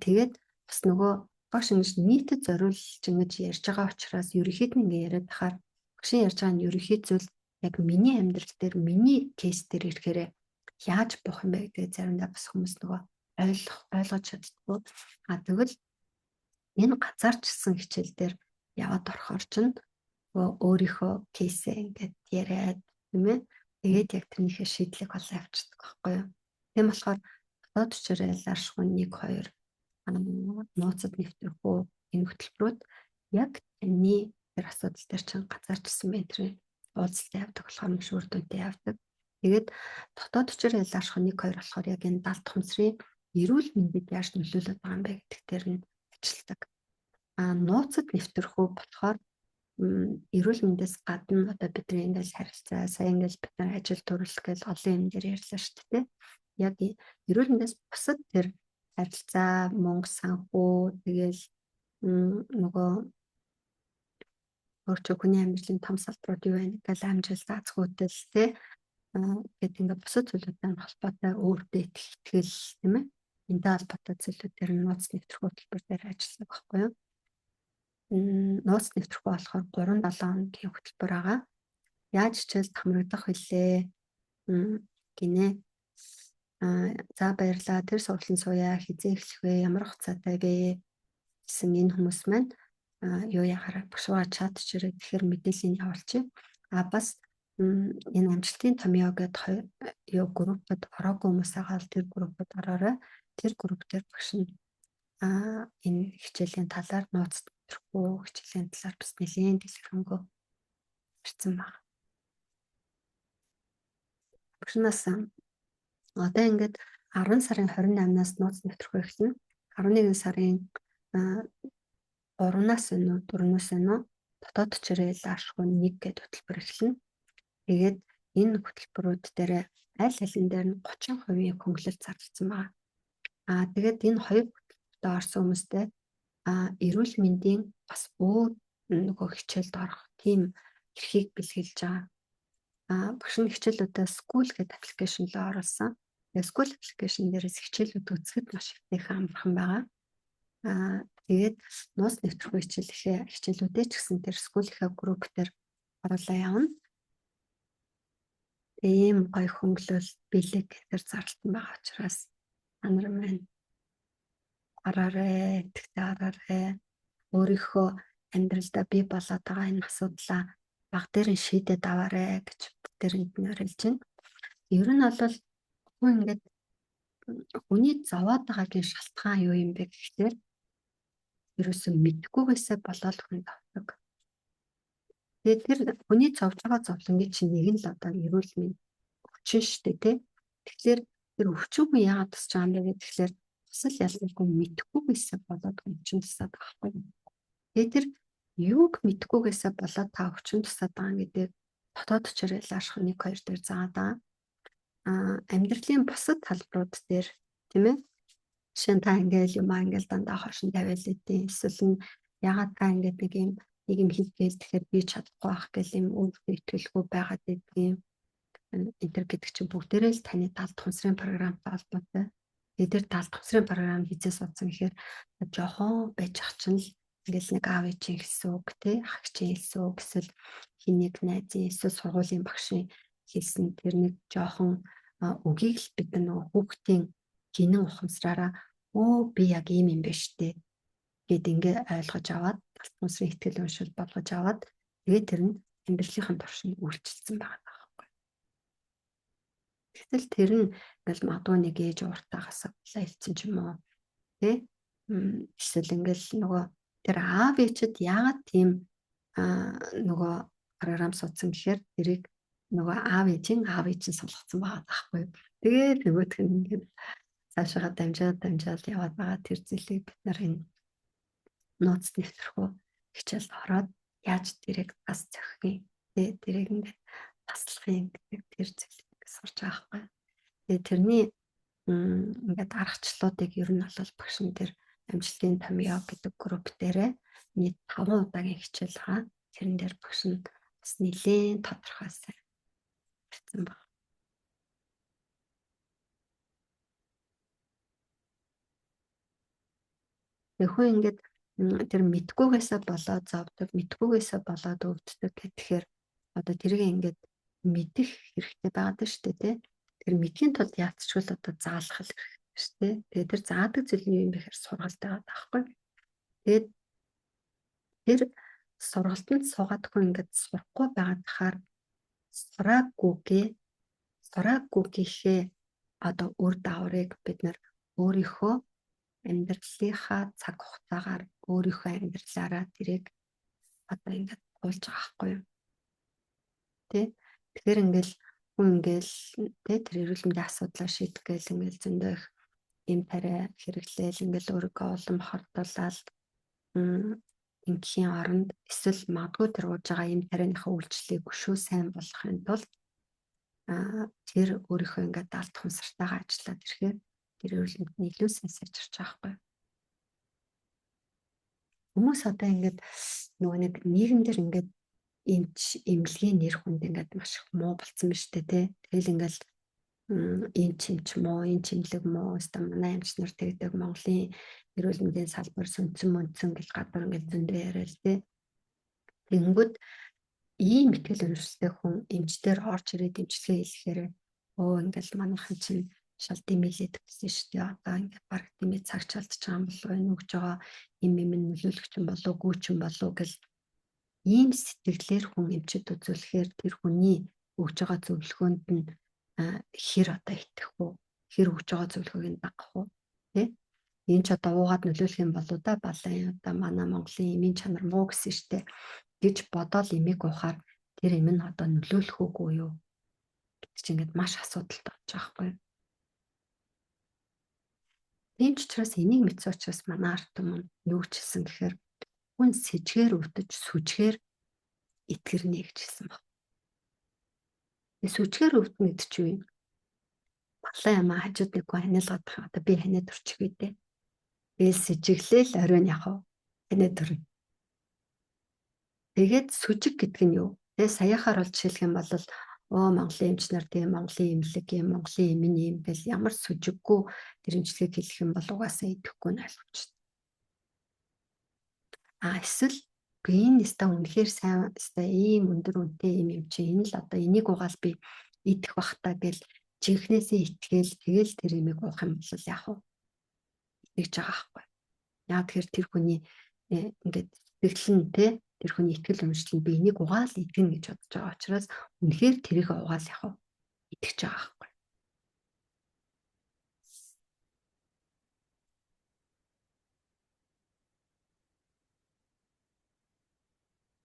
Тэгээд бас нөгөө багш ингэж нийтэд зориулж ингэж ярьж байгаа учраас ерөнхийд нь ингээд яриад тахаар багшийн ярьж байгаа нь ерөнхий зүйл яг миний амьдрал дээр миний кейс дээр ирэхээр яаж бох юм бэ гэдэг заримдаа бас хүмүүс нөгөө ойлгож чаддгүй. Тэгвэл энэ газарчсан хичээл дээр яваад орохоор чинь өөрийнхөө кейсээ ингээд яриад тийм ээ. Тэгээд яг тэрнийхээ шийдлийг олж авчдаг байхгүй юу. Тийм болохоор дотоод хүчээр яларшгүй 1 2 нууцад нэвтрэх энэ хөтөлбөрүүд яг таны тэр асуудал дээр чинь газарчсан менторын уулзалт явдаг болохоор маш үр дүнтэй явдаг. Тэгээд дотоод хүчээр яларшгүй 1 2 болохоор яг энэ далд хумсрын эрүүл мэндэд яаж нөлөөлөд байгаа юм бэ гэдэг дээр нь ажилладаг. Нууцад нэвтрэх болохоор эрүүл мэндээс гадна одоо бидний ингээл харилцаа, сая ингээл бид нар ажил төрөл гэж олон юм дээр ярьлаа шүү дээ. Яг эрүүл мэндээс бусад тэр харилцаа, мөнгө, санхүү, тэгэл нөгөө өөрчөө хүний амьдралын том салбарууд юу вэ гэж амжилт заацгүйтэл тэ гэдэг ингээд бусад зүйлүүдтэй холбоотой өөртөө итгэл тийм ээ. Энтэй холбоотой зүйлүүдээр нууц нэвтрэх хөтөлбөр дээр ажилладаг байхгүй юу? Нууц нэвтрэх болохоор 3-7 хоногийн хөтөлбөр байгаа. Яаж хичээл хамрагдах вүлээ гинэ. За баярлаа. Тэр сургалтын сууя хизээ эхлэх вэ? Ямар хугацаатай вэ? Гэсэн энэ хүмүүс маань юу яхаар бушууга чат чирээ тэгэхээр мэдээллийг явуулчих. Бас энэ амжилтын томьёо гэдэг группад ороогүй хүмүүс байгаа тэр группад ороорой. Тэр групп дээр багш нь энэ хичээлийн талаар нууц нэвтрэхгүй хичээлийн талаар бас нэлээд дэлгэрэнгүй ирсэн байна. Багшнаас одоо ингээд 10 сарын 28-наас нууц нэвтрэх эхэлнэ. 11 сарын 3-наас өнөө 4-нөөс өнөө дотоод хүчээр яларшгүй 1 гэдэг хөтөлбөр эхэлнэ. Тэгээд энэ хөтөлбөрүүд дээр аль алин дээр нь 30% хөнгөлөлт зарласан байна. Тэгээд энэ 2 хөтөлбөрт орсон хүмүүстэй эрүүл мэндийн бас өөр нөгөө хичээлд орох тийм эрхийг бэлгэлж байгаа. Багш нь хичээлүүдээ School гэдэг аппликейшн руу оруулсан. School аппликейшн дээрээс хичээлүүд үзэхэд маш ихтэйхэн амархан байгаа. Тэгээд нууц нэвтрэх хичээлүүдээ ч гэсэн тэр School-ийнхаа групп дээр оруулаа явна. Ийм гоё хөнгөлөлт бэлэг гэтэр зарлалтан байгаа учраас анар маань араарэ, тэгтээ араарэ өөрийнхөө амьдралдаа бий болоод байгаа энэ асуудлаа баг дээр нь шийдээд аваарэ гэж бүгдээрэнд нь уриалж байна. Ер нь бол хүн ингээд хүний зовоод байгаагийн шалтгаан юу юм бэ гэхээр ерөөсөө мэдхгүйгээсээ болоод хүн тавдаг. Тэгээд тэр хүний зовж байгаа зовлонгийн чинь нэг нь л одоо эрүүл мэнд өвчин шүү дээ тий. Тэгэхээр тэр өвчин хүн яагаад тусч байгаа юм бэ гэхээр тусал ялгаагүй мэдхгүйгээсээ болоод өвчин тусаад байгаа байхгүй. Тэгээд тэр юуг мэдхгүйгээсээ болоод та өвчин тусаад байгаа гэдэг дотоод хүчээр яларших 1 2 дээр заагаад байгаа. Амьдралын бусад талбарууд дээр тийм ээ. Жишээ нь та ингээл юм ингээл дандаа хошин тавиал идэв. Эсвэл нь ягаад та ингээд нэг юм хийгээл тэгэхээр би чадахгүй байх гэл юм өөртөө итгэлгүй байгаад байдгийн. Энтер гэдэг чинь бүгдээрээ л таны талд хумсрын програмтай холбоотой. Тэр талд хумсрын програм хийцээс удсан гэхээр жоохон байж ах чинь л ингээл нэг аав ээжийн хэлсэн үг тий ах ээжийн хэлсэн үг эсвэл хинийг найзын эсвэл сургуулийн багшийн хэлсэн тэр нэг жоохон үгийг л бид нөгөө хүүхдийн гинэн ухамсараараа би яг ийм юм биш үү гэд ингээ ойлгож аваад талбарын ихтгэл уншил болгож аваад тэгээд тэр нь амьдралынхаа туршид үйлчилсэн байгаа байхгүй. Гэтэл тэр нь ингээл магадгүй нэг ээж уртаагаас хэлсэн ч юм уу тий эсвэл ингээл нөгөө тэр аав ээжид яагаад тийм нөгөө програм суудсан гэхээр тэрийг нөгөө аав ээжийн суулгацсан байгаа байхгүй. Тэгээд нөгөөх нь ингээд цаашаа дамжаад яваад байгаа тэр зүйлийг бид нар энэ нууц нэвтрэх хичээлд ороод яаж тэрийг бас зохих юм тэрийг ингээд таслахын гэдэг тэр зүйлийг сурч байгаа байхгүй. Тэгээд тэрний ингээд аргачлалуудыг ер нь бол багшин дээр амжилтын томьёо гэдэг групп дээрээ нийт 5 удаагийн хичээл байгаа. Тэрэн дээр багш нь бас нэлээд тодорхойсон гэсэн байна. Тэгэхүү ингээд тэр мэдгүйгээсээ болоод зовдөг, мэдгүйгээсээ болоод өвддөг гэхээр одоо тэрийг ингээд мэдэх хэрэгтэй байгаад шүү дээ тий. Тэр мэдхийн тулд яатчгүй л одоо заалах хэрэгтэй. штэ. Тэгээд тэр заадаг зүйл нь юм бэхээр сургалт байгаа байхгүй. Тэгээд тэр сургалтанд суугаадгүй ингээд сурахгүй байгаа тахаар сураагүйгээ одоо үр дагаврыг бид нар өөрийнхөө амьдралынхаа цаг хугацаагаар өөрийнхөө амьдралаараа тэрийг одоо ингээд туулж байгаа байхгүй юу. Тэгэхээр ингээл хүн ингээл тэр эрүүл мэндийн асуудлаа шийдэх гээл ингээл зөндөө их юм тариа хэрэглээл ингээл өөрийгөө улам хордуулаад ингийн оронд эсвэл магадгүй тэр ууж байгаа юм тарианыхаа үйлчлэлийг өшөө сайн болгохын тулд тэр өөрийнхөө ингээд алт хумсартайгаа ажиллаад ирэхээр тэр эрүүл мэндийн илүү сайн сайжирч байгаа байхгүй. Хүмүүс одоо ингээд нөгөө нэг нийгэм дээр ингээд эмнэлгийн нэр хүнд ингээд маш их муу болсон ба штэ тий. Тэгэл ингээл энэ чимч муу, энэ чимлэг муу, өстө манай эмч нар тэгдэг Монголын эрүүл мэндийн салбар сүнцэн гэж гадар ингээд зөндөө яриад тий. Тэнгүүд ийм ихтгэл өнөмсөлтэй хүн эмчдэр орж ирээд эмчилгээ хийхээр ингээл манайхан чинь шал димэлээд гэсэн шүү дээ. Одоо ингээд баг димээ цаг чалдж байгаа юм болов уу, нүгж байгаа юм нөлөөлөгч юм болов уу, гүйч юм болов уу гэл ийм сэтгэлээр хүн эмчид үзүүлэхээр тэр хүний өгж байгаа зөвлөгөөнд нь хэр одоо итгэх үү, хэр өгж байгаа зөвлөгөөг нь дагах уу тий. Энэ ч одоо уугаад нөлөөлөх юм болоо да балан одоо манай Монголын эмийн чанар муу гэсэн штэ гэж бодоод эмийг уухаар тэр эм нь одоо нөлөөлөх үгүй юу гэдэг чинь ингээд маш асуудалтай болж байгаа байхгүй юу. Тийм ч учраас энийг мэдсэн учраас манай ард түмэн юу хэлсэн гэхээр хүн сэжгээр өвдөж сүжгээр итгэрнэ гэж хэлсэн баг. Сүжгээр өвдөн гэдэг чинь юу юм? Балан ямаа хажууд нэг хүн ханиалгаад байгаа. Одоо би ханиад өрчих үедээ. Ээл сэжиглээл оройн яхав. Ханиад өрнө. Тэгээд сүжиг гэдэг нь юу? Тэгээ саяхаар бол жишээлх юм бол Монголын эмч нар тийм Монголын эмнэлэг юм, Монголын эмийн юм гэл ямар сүжиггүй тэр эмчилгээг хэлэх юм бол угаасаа идэхгүй нь ойлгомжтой. Эсвэл энэ нэстэ үнэхээр сайн нэстэ ийм өндөр үнэтэй юм чи энэ л одоо энийг угаал би идэх бах та гэл жинхнээсээ итгээл тэгэл тэр эмийг уух юм бол яах вэ? Итгэж байгаа байхгүй. Яг тэр хүний ингээд сэтгэл нь тэр хүний итгэл үнэмшил нь би энийг угаал идэгнэ гэж бодож байгаа учраас үнэхээр тэрийг угаал яах вэ? Итгэж байгаа байхгүй.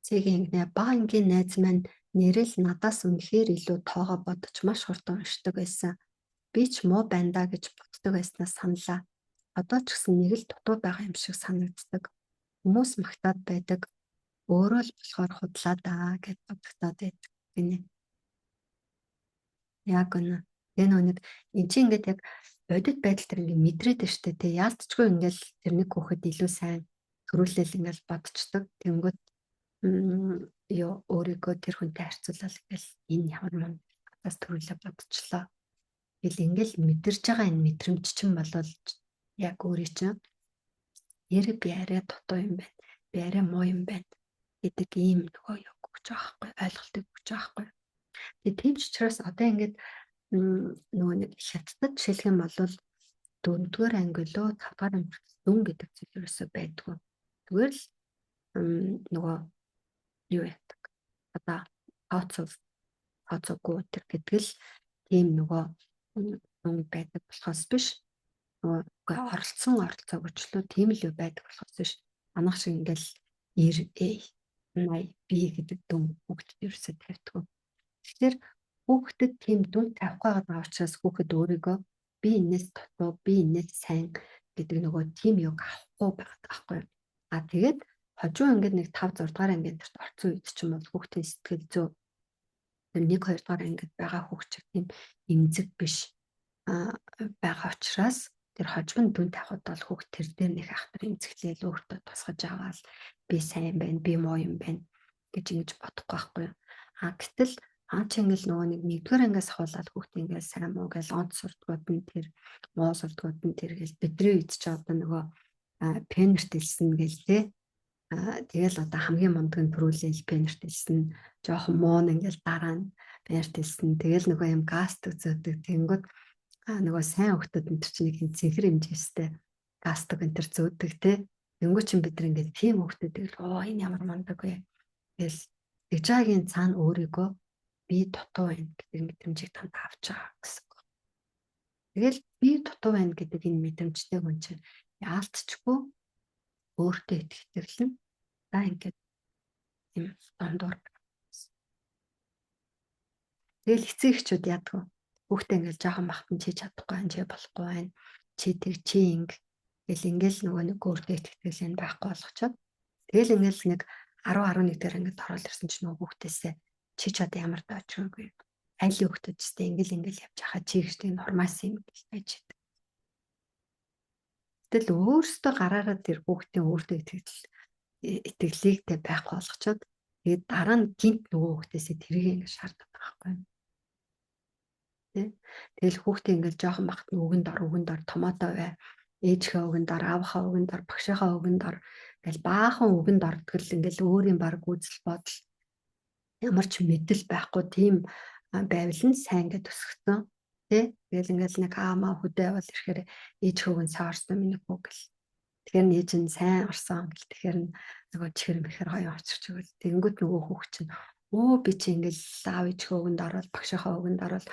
Цэгийн бага ангийн найз маань нэрэл надаас үнэхээр илүү тоогоо бодож маш хурдан уншдаг байсан. Би ч муу байна да гэж боддог байснаас саналаа. Одоо ч гэсэн нэг л дутуу байгаа юм шиг санагддаг. Хүмүүс магтаад байдаг. Өөрөө л болохоор худлаа даа гэж бодогдоод байдаг гинэ. Яг үнэ. Энэ нэг эн чинь ингээд яг бодит байдал төр ингээд мэдрээд байна шүү дээ. Тэ яалтчгүй ингээд тэр нэг хүүхэд илүү сайн төрүүлэл ингээд бодцдог. Тэнгүүд ёо өөрийгөө тэр хүнтэй харьцуулаад ингээл энэ ямар мөн гадаас төрүүлээ бодчихлоо. Тэгэл ингээл мэдэрч байгаа энэ мэдрэмж чинь болол яг өөрийн чинь ярэ би арай дутуу юм байна. Би арай муу юм байна гэдэг ийм нөгөө яг өгч байгаа байхгүй ойлголтыг өгч байгаа байхгүй. Тэгээ тийм ч учраас одоо ингээд нөгөө нэг хятадд жишээлх юм бол 4-р анги лөө 5-р анги дүн гэдэг зүйл ерөөсөй байдгүй. Зүгээр л нөгөө юу яадаг. Одоо хооцоогүй тэр гэдэг л тийм нөгөө дүн байдаг болохоос биш. Нөгөө оролцоог өчлөө тийм л байдаг болохоос биш. Манайх шиг ингээл 80 би гэдэг дүн хүүхдэд ерөөсөй тавьдаг. Тэгэхээр хүүхдэд тийм дүн тавих байгаа учраас хүүхэд өөрийгөө би энэс дутуу, би энэс сайн гэдэг нөгөө тийм юг авахгүй байгаа байхгүй. Тэгээд хожуу ингээд нэг 5-6 дугаар ангид орцсон үед ч юм бол хүүхдийн сэтгэл зүй 1-2 дугаар ангид байгаа хүүхд тийм эмзэг биш байгаа учраас тэр хожим дүн тавихад бол хүүхд тэр дээр нэг ахтар эмзэглээл өөртөө тусгаж аваад би сайн байна, би муу юм байна гэж ингэж бодохгүй байхгүй юу. Гэтэл чи ингээл нөгөө нэг 1-р ангиас хавуулаад хүүхд ингээл сайн муу гэж онц сурдгууд нь тэр муу сурдгууд нь тэр гэл бидний үед ч одоо нөгөө пенерт илсэн гэл тэ. Тэгэл одоо хамгийн мундаг төрүүлэл пенерт илсэн жоохон муу ингээл дараа нь пенерт илсэн тэгэл нөгөө юм газ төзөдөг тэнгүүд нөгөө сайн хүмүүс энэ чинь нэг зэхэр хэмжээстэй гастик энэ төр зөөдөг те. Дөнгөж чинь бид нар ингээд тийм хүмүүсийг энэ ямар мундаг вэ. Тэгэл тэгжаагийн цаана өөрийгөө би дутуу байна гэдэг мэдрэмжийг танд авч байгаа гэсэн. Тэгэл би дутуу байна гэдэг энэ мэдрэмжтэй хүн чинь яалтчгүй өөртөө итгэхтэрлэн за ингээд юм дондор. Тэгэл эцэг эхчүүд яадаг вэ? Хүүхдээ ингээл жоохон бахтан чи чадахгүй байна, чи болохгүй байна. Чи ингээл нөгөө нэг өөртөө итгэхтэрлэн байхгүй болгочоод тэгэл ингээл нэг 10 11 дээр ингээд ороод ирсэн чинь нөгөө хүүхдээсээ чи чад ямар доочгүй. Аль хүүхдүүд ч ингээл явж хаа чи ихтэй нормаас юм гэж байж байдаг. Тэгэл өөрөөсөө гараараа тэр хүүхдийн өөртөө итгэлийг тэ байхгүй болгочоод тэгээд дараа нь гинт нөгөө хүүхдээсээ тэрийг ингээд шаарддаг байхгүй юу? Тэгэл хүүхдээ ингээл жоохон бахт өгөнд ор томоотой бай. Ээжийнхээ өгөнд ор, аавынхаа өгөнд ор, багшийнхаа өгөнд ор ингээл баахан өгөнд ордгол ингээл өөрийн баг үзэл бодол ямар ч мэдэл байхгүй тийм байвал нь сайн гэж төсгсөн. Тэгэл ингээл нэг аамаа хөдөө явал ирэхээр ээжийнхээ өгөнд сайн орсон миний хүү гэл. Тэгэхээр ээж нь сайн орсон гэл тэгэхээр нөгөө чихэр мэхэр гоё очиж өгөл. Тэнгүүд нөгөө хүүхд чинь би чи ингээл аав ээжийнхээ өгөнд ороод багшийнхаа өгөнд ороод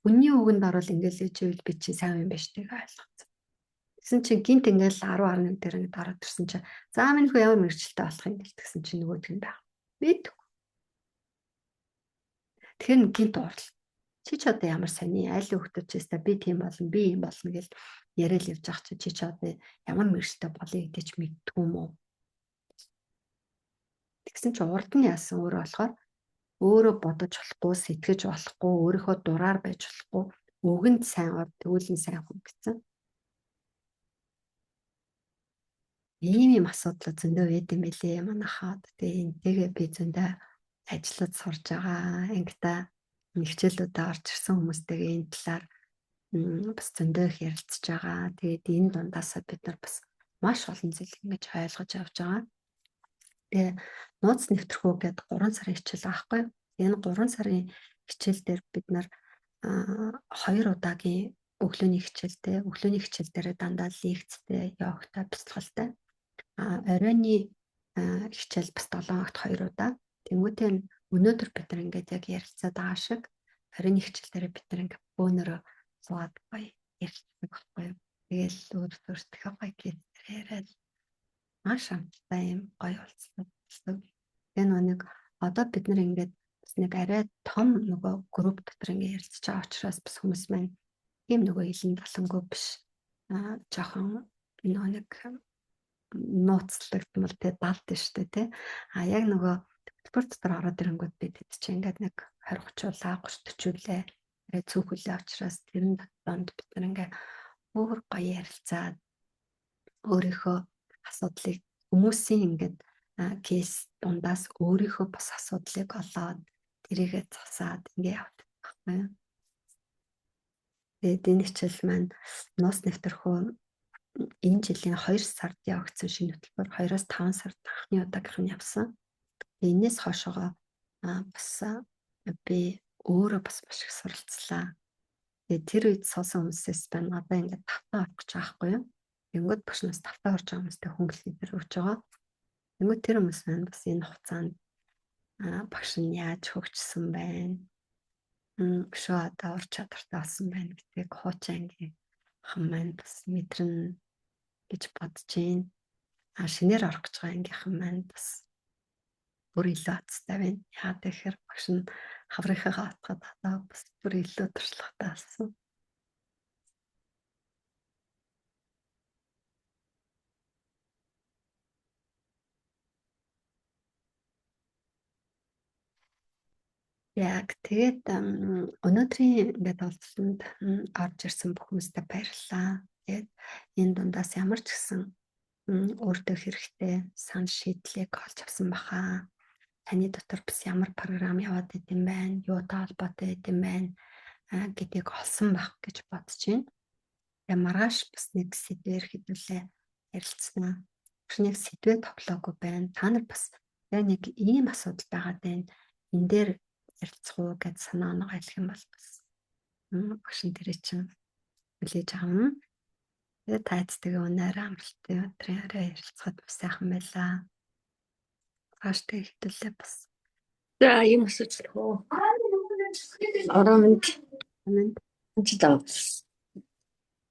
үнний өгөнд орол ингээл ээжвэл би чи сайн юм биш тийг ойлгоцсон. Тэгсэн чинь гинт ингээл 10 11 дээр ингээд ороод ирсэн чинь за минь хөө ямар мэрэгчлээ болох юм гээл тэгсэн чинь нөгөөдг нь баг. Бид тэгэхээр гинт орл. Чи ч одоо ямар сони аль хүүхдүүд ч гэсэн би тийм болно би юм болно гэж яриад явж байгаа чи ч одоо ямар мэрэгчлээ болъё гэдэг ч мэдтгүй юм уу. Тэгсэн чинь урд нь яасан өөрөө болохоор өөрөө бодож болохгүй, сэтгэж болохгүй, өөрийнхөө дураар байж болохгүй, өгөнд сайн ор, тэгвэл нь сайн хүн гэсэн. Ийм асуудал зөндөө байд юм билээ манайхаад. Тэгээ энтэйгээ би зөндөө ажиллаж сурж байгаа. Ангита хичээлүүдэд орж ирсэн хүмүүстэйгээ энэ талаар бас зөндөө их ярилцж байгаа. Тэгээд энэ дундаасаа бид нар бас маш олон зүйл ингэж ойлгож авч байгаа. Тэгээ нууц нэвтрхүү гэдэг 3 сарын хичээл аахгүй. Энэ 3 сарын хичээл дээр бид нар 2 удаагийн өглөөний хичээл дээр дандаа лекцтэй, йогтай, бяцлагтай. Оройны хичээл бас 7 хоногт 2 удаа. Тэнгүүтээ өнөөдөр бид нар ингээд яг ярилцаад байгаа шиг оройны хичээл дээр бид нар ингээд бөөнөрөө суугаад гоё ярилцдаг байхгүй юу. Тэгээл өөртөө гоё гэж яриад маш амттай юм гоё уулзсан. Энэ нэг одоо бид нар ингээд бас нэг арай том нөгөө групп дотор ингээд ярилцж байгаа учраас бас хүмүүс маань тийм нөгөө илэн талангүй биш. Жохон нэг нууцлагдмал те далд штэ те. Яг нөгөө төвтөр дотор ороод ирэнгүүт бид чинь ингээд нэг 20 30-уулаа 30 40-үүлээ цөөхөлөө учраас тэрэн донд бид нар ингээд өөр гоё ярилцаад өөрийнхөө асуудлыг хүмүүсийн ингээд кейс дундаас өөрийнхөө бас асуудлыг олоод тэрийгэ засаад ингээд явдаг байхгүй юу. Тэгээд энэ хичээл маань нуус нэвтрхүү энэ жилийн 2 сард явагдсан шинэ хөтөлбөр 2-оос 5 сард анхны удаагийнх нь явсан. Энээс хойшоо бас би өөрөө бас маш их суралцлаа. Тэгээд тэр үед суусан хүмүүсээс байна. Одоо ингээд тавтаа авах гэж байгаа байхгүй юу. Тэнгүүд багшнаас тавтаа орж байгаа хүмүүстэй хөнгөлөлт төр өгч байгаа. Тэнгүүд тэр хүмүүс маань бас энэ хугацаанд багш нь яаж хөгжсөн байна. Өшөө одоо ур чадвартай болсон байна гэдгийг хуучаангийн хан маань бас мэдрэн гэж бодож байна. Шинээр орох гэж байгаа ангийнхан маань бас бүр илүү азтай байна. Яагаад гэхээр багш нь хаврынхаа хатгаад одоо бас бүр илүү туршлагатай болсон. Яг тэгээд өнөөдрийн ингээд уулзалтанд орж ирсэн бүх хүмүүстээ баярлалаа. Тэгээд энэ дундаас ямар ч гэсэн өөртөө хэрэгтэй сан шийдлийг олж авсан баха. Таны дотор бас ямар програм яваад идэм байна, юутай холбоотой идэм байна гэдгийг олсон байх гэж бодож байна. Тэгээд маргааш бас нэг сэдвээр хэдүүлээ ярилцсан. Нэг сэдвээ тоглоогүй байна. Та нар бас яг нэг ийм асуудал байгаад байна. Энэ дээр ярилцах уу гэж санаа оноо айлах юм бол бас багш нь тэр чинь хүлээж авна. Тэгээд тайцдаг өнөр амралтын өдрийн арай ярилцахад бас сайхан байлаа. Хааштай хитүүлээ бас. За юм асууж хөө. Арамд чи таа.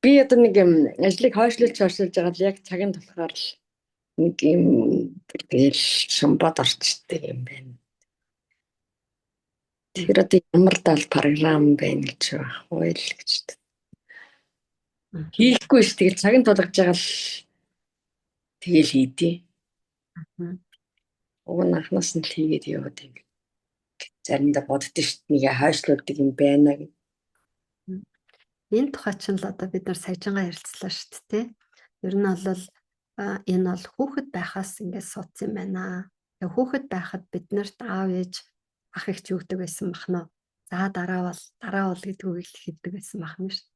Би одоо нэг ажлыг хойшлуулж байгаа л яг цагийн болохоор л нэг юм тэгэл шамбад орчтой юм байна. Тэр одоо ямар даал програм байна гэж байхгүй л гэж. Хийхгүй ш тэгэл цагийн тулгаж байгаа л тэгэл хийдий. Уг нь анхнаас нь л хийгээд яваад юм. Заримдаа боддоо ш нэг хойшлуулдаг юм байна гэх. Энэ тухай чинь л одоо бид нар саяжингаа ярилцлаа шүү дээ. Ер нь бол энэ бол хүүхэд байхаас ингээд суудсан юм байна. Тэгээ хүүхэд байхад биднэрт аав ээж ах их ч өгдөг байсан бахна. За дараа бол гэдэг үгийг хэлдэг байсан бахна шүү.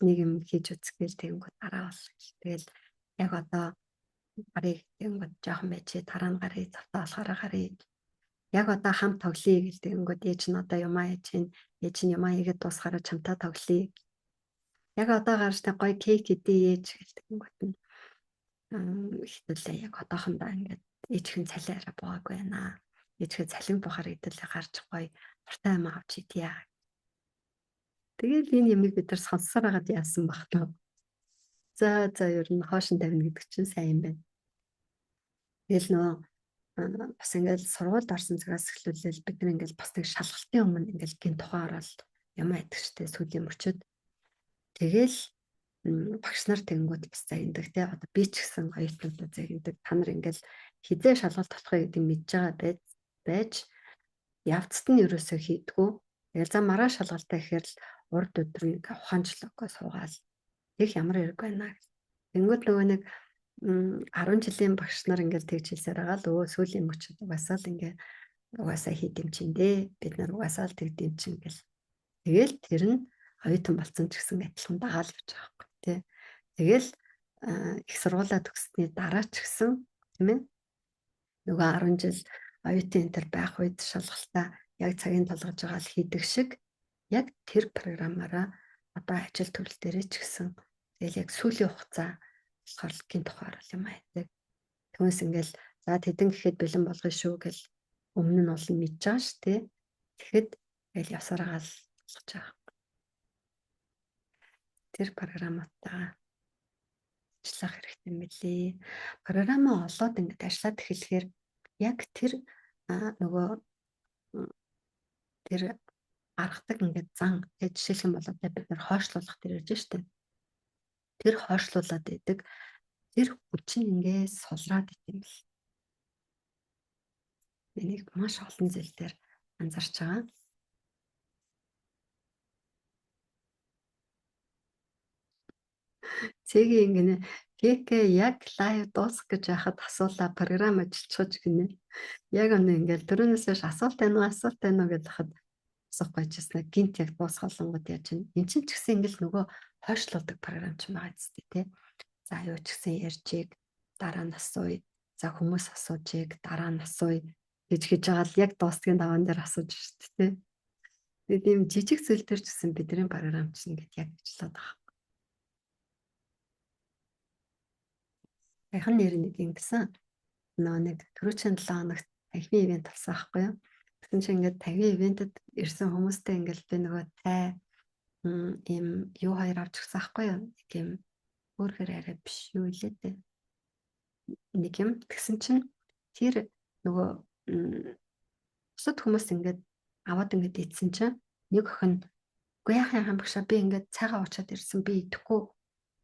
Нэг юм хийж үзгээл тэгэнгүүт дараа бол. Тэгэл яг одоо гарыг тэгэнгүүт жоохон байж дараа нь гарыг завтаа болохоор гарыг яг одоо хамт тоглоё гэл тэгэнгүүт ээж нь одоо юмаа хийж чинь ээж нь юмаа хийгээд дуусахаараа чамтай тоглоё. Яг одоо гарч та гоё кейк идээ ээж гэлдэг юм гот. Ихтэлээ яг одоохондоо ингээд ээжхэн цалин арай бууаагүй байна. Ээжгээ цалин буухаар идэлээ гарч гоё уртай юм авч идья. Тэгэл энэ юмыг бид нар сонссоор хагаад яасан баг таа. За ер нь хоошин тавина гэдэг чинь сайн юм байна. Тэгэл нөө бас ингээд сургуульд орсон цагаас эхлүүлэл бид нар ингээд бас нэг шалгалтын өмнө ингээд гин тухай ороод юм айтгчтэй сүүлийн мөчөд тэгэл багш нар тэнгууд бас загиндаг те одоо би ч гэсэн оюутнуудаа загиндаг та нар ингээл хизээ шалгалт болох гэдэг мэдж байгаа байж явцад нь ерөөсөө хийдгүү тэгэл за мараа шалгалтаа ихээр л урд өдрийг ухаанчлаагүй суугаал их ямар хэрэг байна тэнгууд нөгөө нэг 10 жилийн багш нар ингээл тэгж хэлсээр байгаа л өө сүүлийн мөчөд угаасаа л ингээ угаасаа хийдэм чин дээ бид нар угаасаа л тэгдэм чин гэл тэгэл тэр нь оюутан болсон ч гэсэн адилхан дагаал явж байгаа юм тий. Тэгэл их сургуулаа төгссөний дараа ч гэсэн тийм ээ. Нөгөө 10 жил оюутан энтер байх үед шалгалтаа яг цагийн толгож байгаа л хийдэг шиг яг тэр програмаараа одоо ажил төрөл дээрээ ч гэсэн тэгэл яг сүүлийн хугацаа болохоор гин тухаар юм байдаг. Түүнээс ингээл за тэдэн гэхэд бэлэн болгоно шүү гэл өмнө нь олон мэдж байгаа шүү тий. Тэгэхэд тэгэл явсараа л болгож байгаа. Тэр програмуудаа ажиллах хэрэгтэй мэлээ. Програмаа олоод ингээд ажиллаад эхлэхээр яг тэр нөгөө тэр гаргадаг ингээд зан тэгээд жишээлх юм бол бид нар хойшлуулах тэр ярьж штэ. Тэр хойшлуулад идэг тэр хүчин ингээд сулраад идэм бэл. Энийг маш олон зүйл дээр анзаарч байгаа. Цэгийн ингэнэ КК яг лайв дуусах гэж байхад асуулаа програм ажиллаж гинэ. Яг ингээл түрүүнээс асуулт байна уу гэж хахад асуухгүй чийснэ гинт яг дуусгалангууд яаж чинь эн чинь ч гэсэн ингээл нөгөө хойшлуулдаг програм ч байгаа зү тий. За юу ч гэсэн ярьжийг дараа нь асууя. За хүмүүс асуужийг дараа нь асууя гэж байгаа л яг дуустгийн даваан дээр асууж шүү дээ тий. Тэгээд ийм жижиг зүйл төр ч гэсэн бидний програм чинь ингээд яг ажиллаад байгаа. Яхан нэр нэг ингэсэн нэг түрүүчийн 7 хоногт танхимын ивент болсон байхгүй юу? Тэгсэн чинь ингээд танхимын ивентэд ирсэн хүмүүстэй ингээд би нөгөө тай ийм юу хоёр авч ирсэн байхгүй юу? Нэг юм өөрөөр арай биш юу илээ дээ. Нэг юм тэгсэн чинь тэр нөгөө бусад хүмүүс ингээд аваад ингээд идсэн чинь нэг охин үгүй яхаа багшаа би ингээд цайгаа уучаад ирсэн би идэхгүй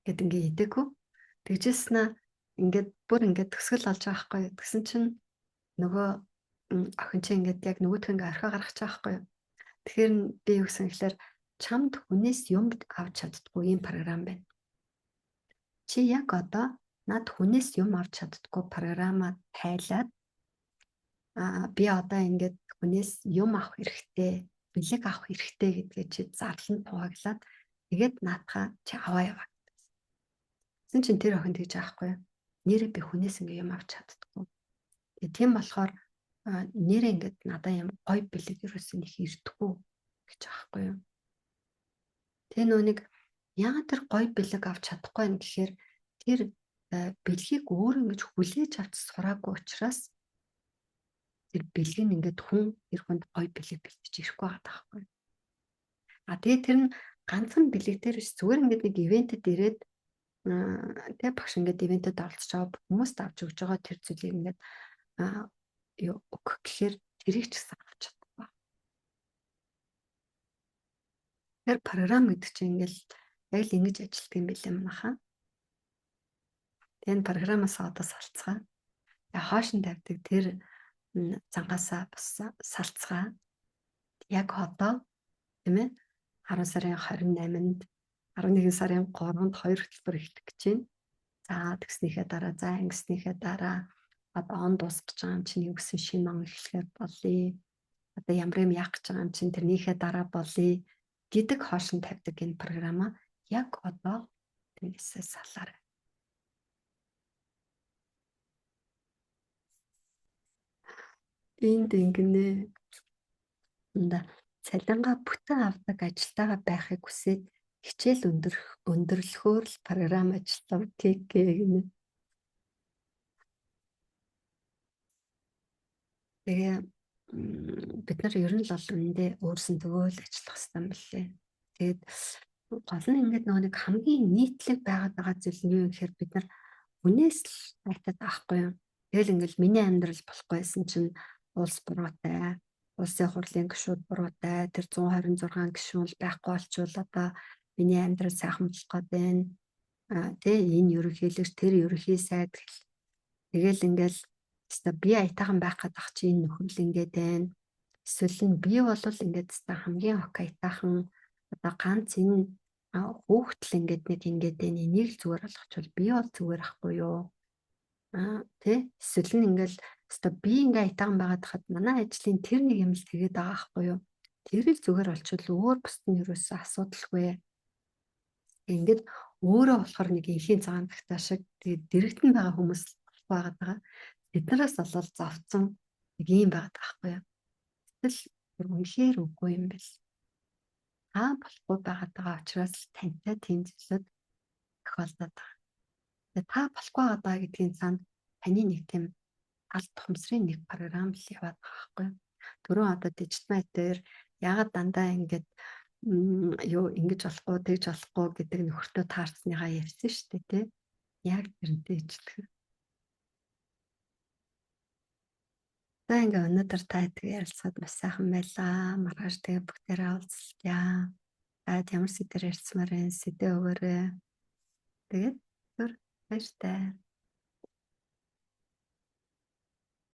гэд ингээд идэхгүй. Тэгжсэн ингээд бүр ингээд төсгөл олж байгаа байхгүй юу. Тэгсэн чинь нөгөө охин чинь ингээд яг нөгөөх ингээд архаа гаргаж байгаа байхгүй юу. Тэгэхээр би юу гэсэн гэхээр чамд хүнээс юм авч чаддгүй юм програм байна. Чи яг одоо над хүнээс юм авч чаддгүй програмаа тайлаад би одоо ингээд хүнээс юм авах хэрэгтэй, бэлэг авах хэрэгтэй гэдгээ чи зарлан туугаглаад тэгээд наадхаа чи аваа яваа. Тэгсэн чинь тэр охин тэгж аахгүй юу. Нэрээ би хүнээс ингээ юм авч чаддаггүй. Тийм болохоор нэрээ ингээд надаа юм гой бэлэг ерөөсөө их ирдэггүй гэж аахгүй юу. Тэгээ нөө нэг Яагаад тэр гоё бэлэг авч чадахгүй юм гэхээр тэр бэлгийг өөр ингэж хүлээж авч сураагүй учраас тэр бэлэг нь ингээд хүн тэр хүнд гоё бэлэг бэлтэж ирэхгүй байгаа байхгүй. Тэгээ тэр нь ганцхан бэлэг дээр биш, зүгээр ингээд нэг ивентэд ирээд тэг багш ингээд ивентэд оролцож байгаа хүмүүст авч өгж байгаа тэр зүйлийг ингээд юу өгөх гэхээр тэрийг ч гэсэн авч чадахгүй. Тэр програм гэдэг чинь ингээл яг л ингэж ажилтг юм билээ манайхаа. Энэ програмаас одоо салцгаа. Хоош нь тавьдаг тэр зангаасаа бас салцгаа. Яг одоо тийм ээ 10 сарын 28-нд 11 сарын 3-нд 2 хөтөлбөр эхлэх гэж байна. За тэгснийхээ дараа ингэснийхээ дараа одоо он дуусгаж байгаа юм чинь юу гэсэн шинэ он эхлэхээр болъё. Одоо ямар юм яах гэж байгаа юм чинь тэрнийхээ дараа болъё гэдэг хоош нь тавьдаг энэ програмаа яг одоо тэрнээсээ салаарай. Энд ингэнэ. Цалингаа бүтэн авдаг ажилтайгаа байхыг хүсээд хичээл өндөрлөхөөр л програм ажиллав гэнэ. Тэгээ бид нар ер нь л олондөө өөрсөн төгөө л ажиллах хэрэгтэй юм билээ. Тэгээд гол нь ингээд нэг хамгийн нийтлэг байгаа зүйл нь юу юм гэхээр бид нар үнээс л айтаад авахгүй юм. Тэгэл ингээд миний амьдрал болохгүйсэн чинь улс буруутай, улсын хурлын гишүүд буруутай, тэр 126 гишүүн л байхгүй болчвол одоо миний амьдрал сайхан болох гээд байна. Тэ энэ ерөнхийлөгч тэр ерөнхий сайд тэгэл ингээл өстой би аятайхан байх гэдэг ах чи энэ нөхөрлөл ингээд байна. Эсвэл нь би бол ингээд өстой хамгийн ок аятайхан одоо ганц энэ хүүхдэл ингээд нэг ингээд байна. Энийг л зүгээр болгочвол би бол зүгээр ахгүй юу? Тэ эсвэл нь ингээл өстой би ингээд аятайхан байгаад хад манай ажлын тэр нэг юм л тэгээд байгаа ахгүй юу? Тэр л зүгээр болчвол өөр бусд нь юусаа асуудалгүй. Ингээд өөрөө болохоор нэг инхийн цагаан тагтаа шиг тэгээд дэрэгтэн байгаа хүмүүс байгаад байгаа. Эднээс болол завцсан нэг юм байгаад байгаа байхгүй юу? Тэгэл үнэхээр үгүй юм бэл. Болохгүй байгаад байгаа учраас тантай тийм зүйлүүд тохиолдоод байгаа. Тэгээд болохгүй байгаа гэдгийн цаана таны нэг тийм аль тухамсрын нэг програм л яваад байгаа байхгүй юу? Түрүүн одоо дижитал дээр ягаад дандаа ингээд юу ингэж болохгүй тэгж болохгүй гэдэг нөхөртөө таарцсныгаа ярьсан шүү дээ тий. Яг тэрнтэй ижилхэн. За ингээ өнөөдөр та тэгээ ярилцахад маш сайхан байлаа. Маргааш тэгээ бүгдээрээ уулзлаа. Ямар сэдвээр ярьцмаар вэ? Сэдв өгөөрэй. Тэгээд баяртай.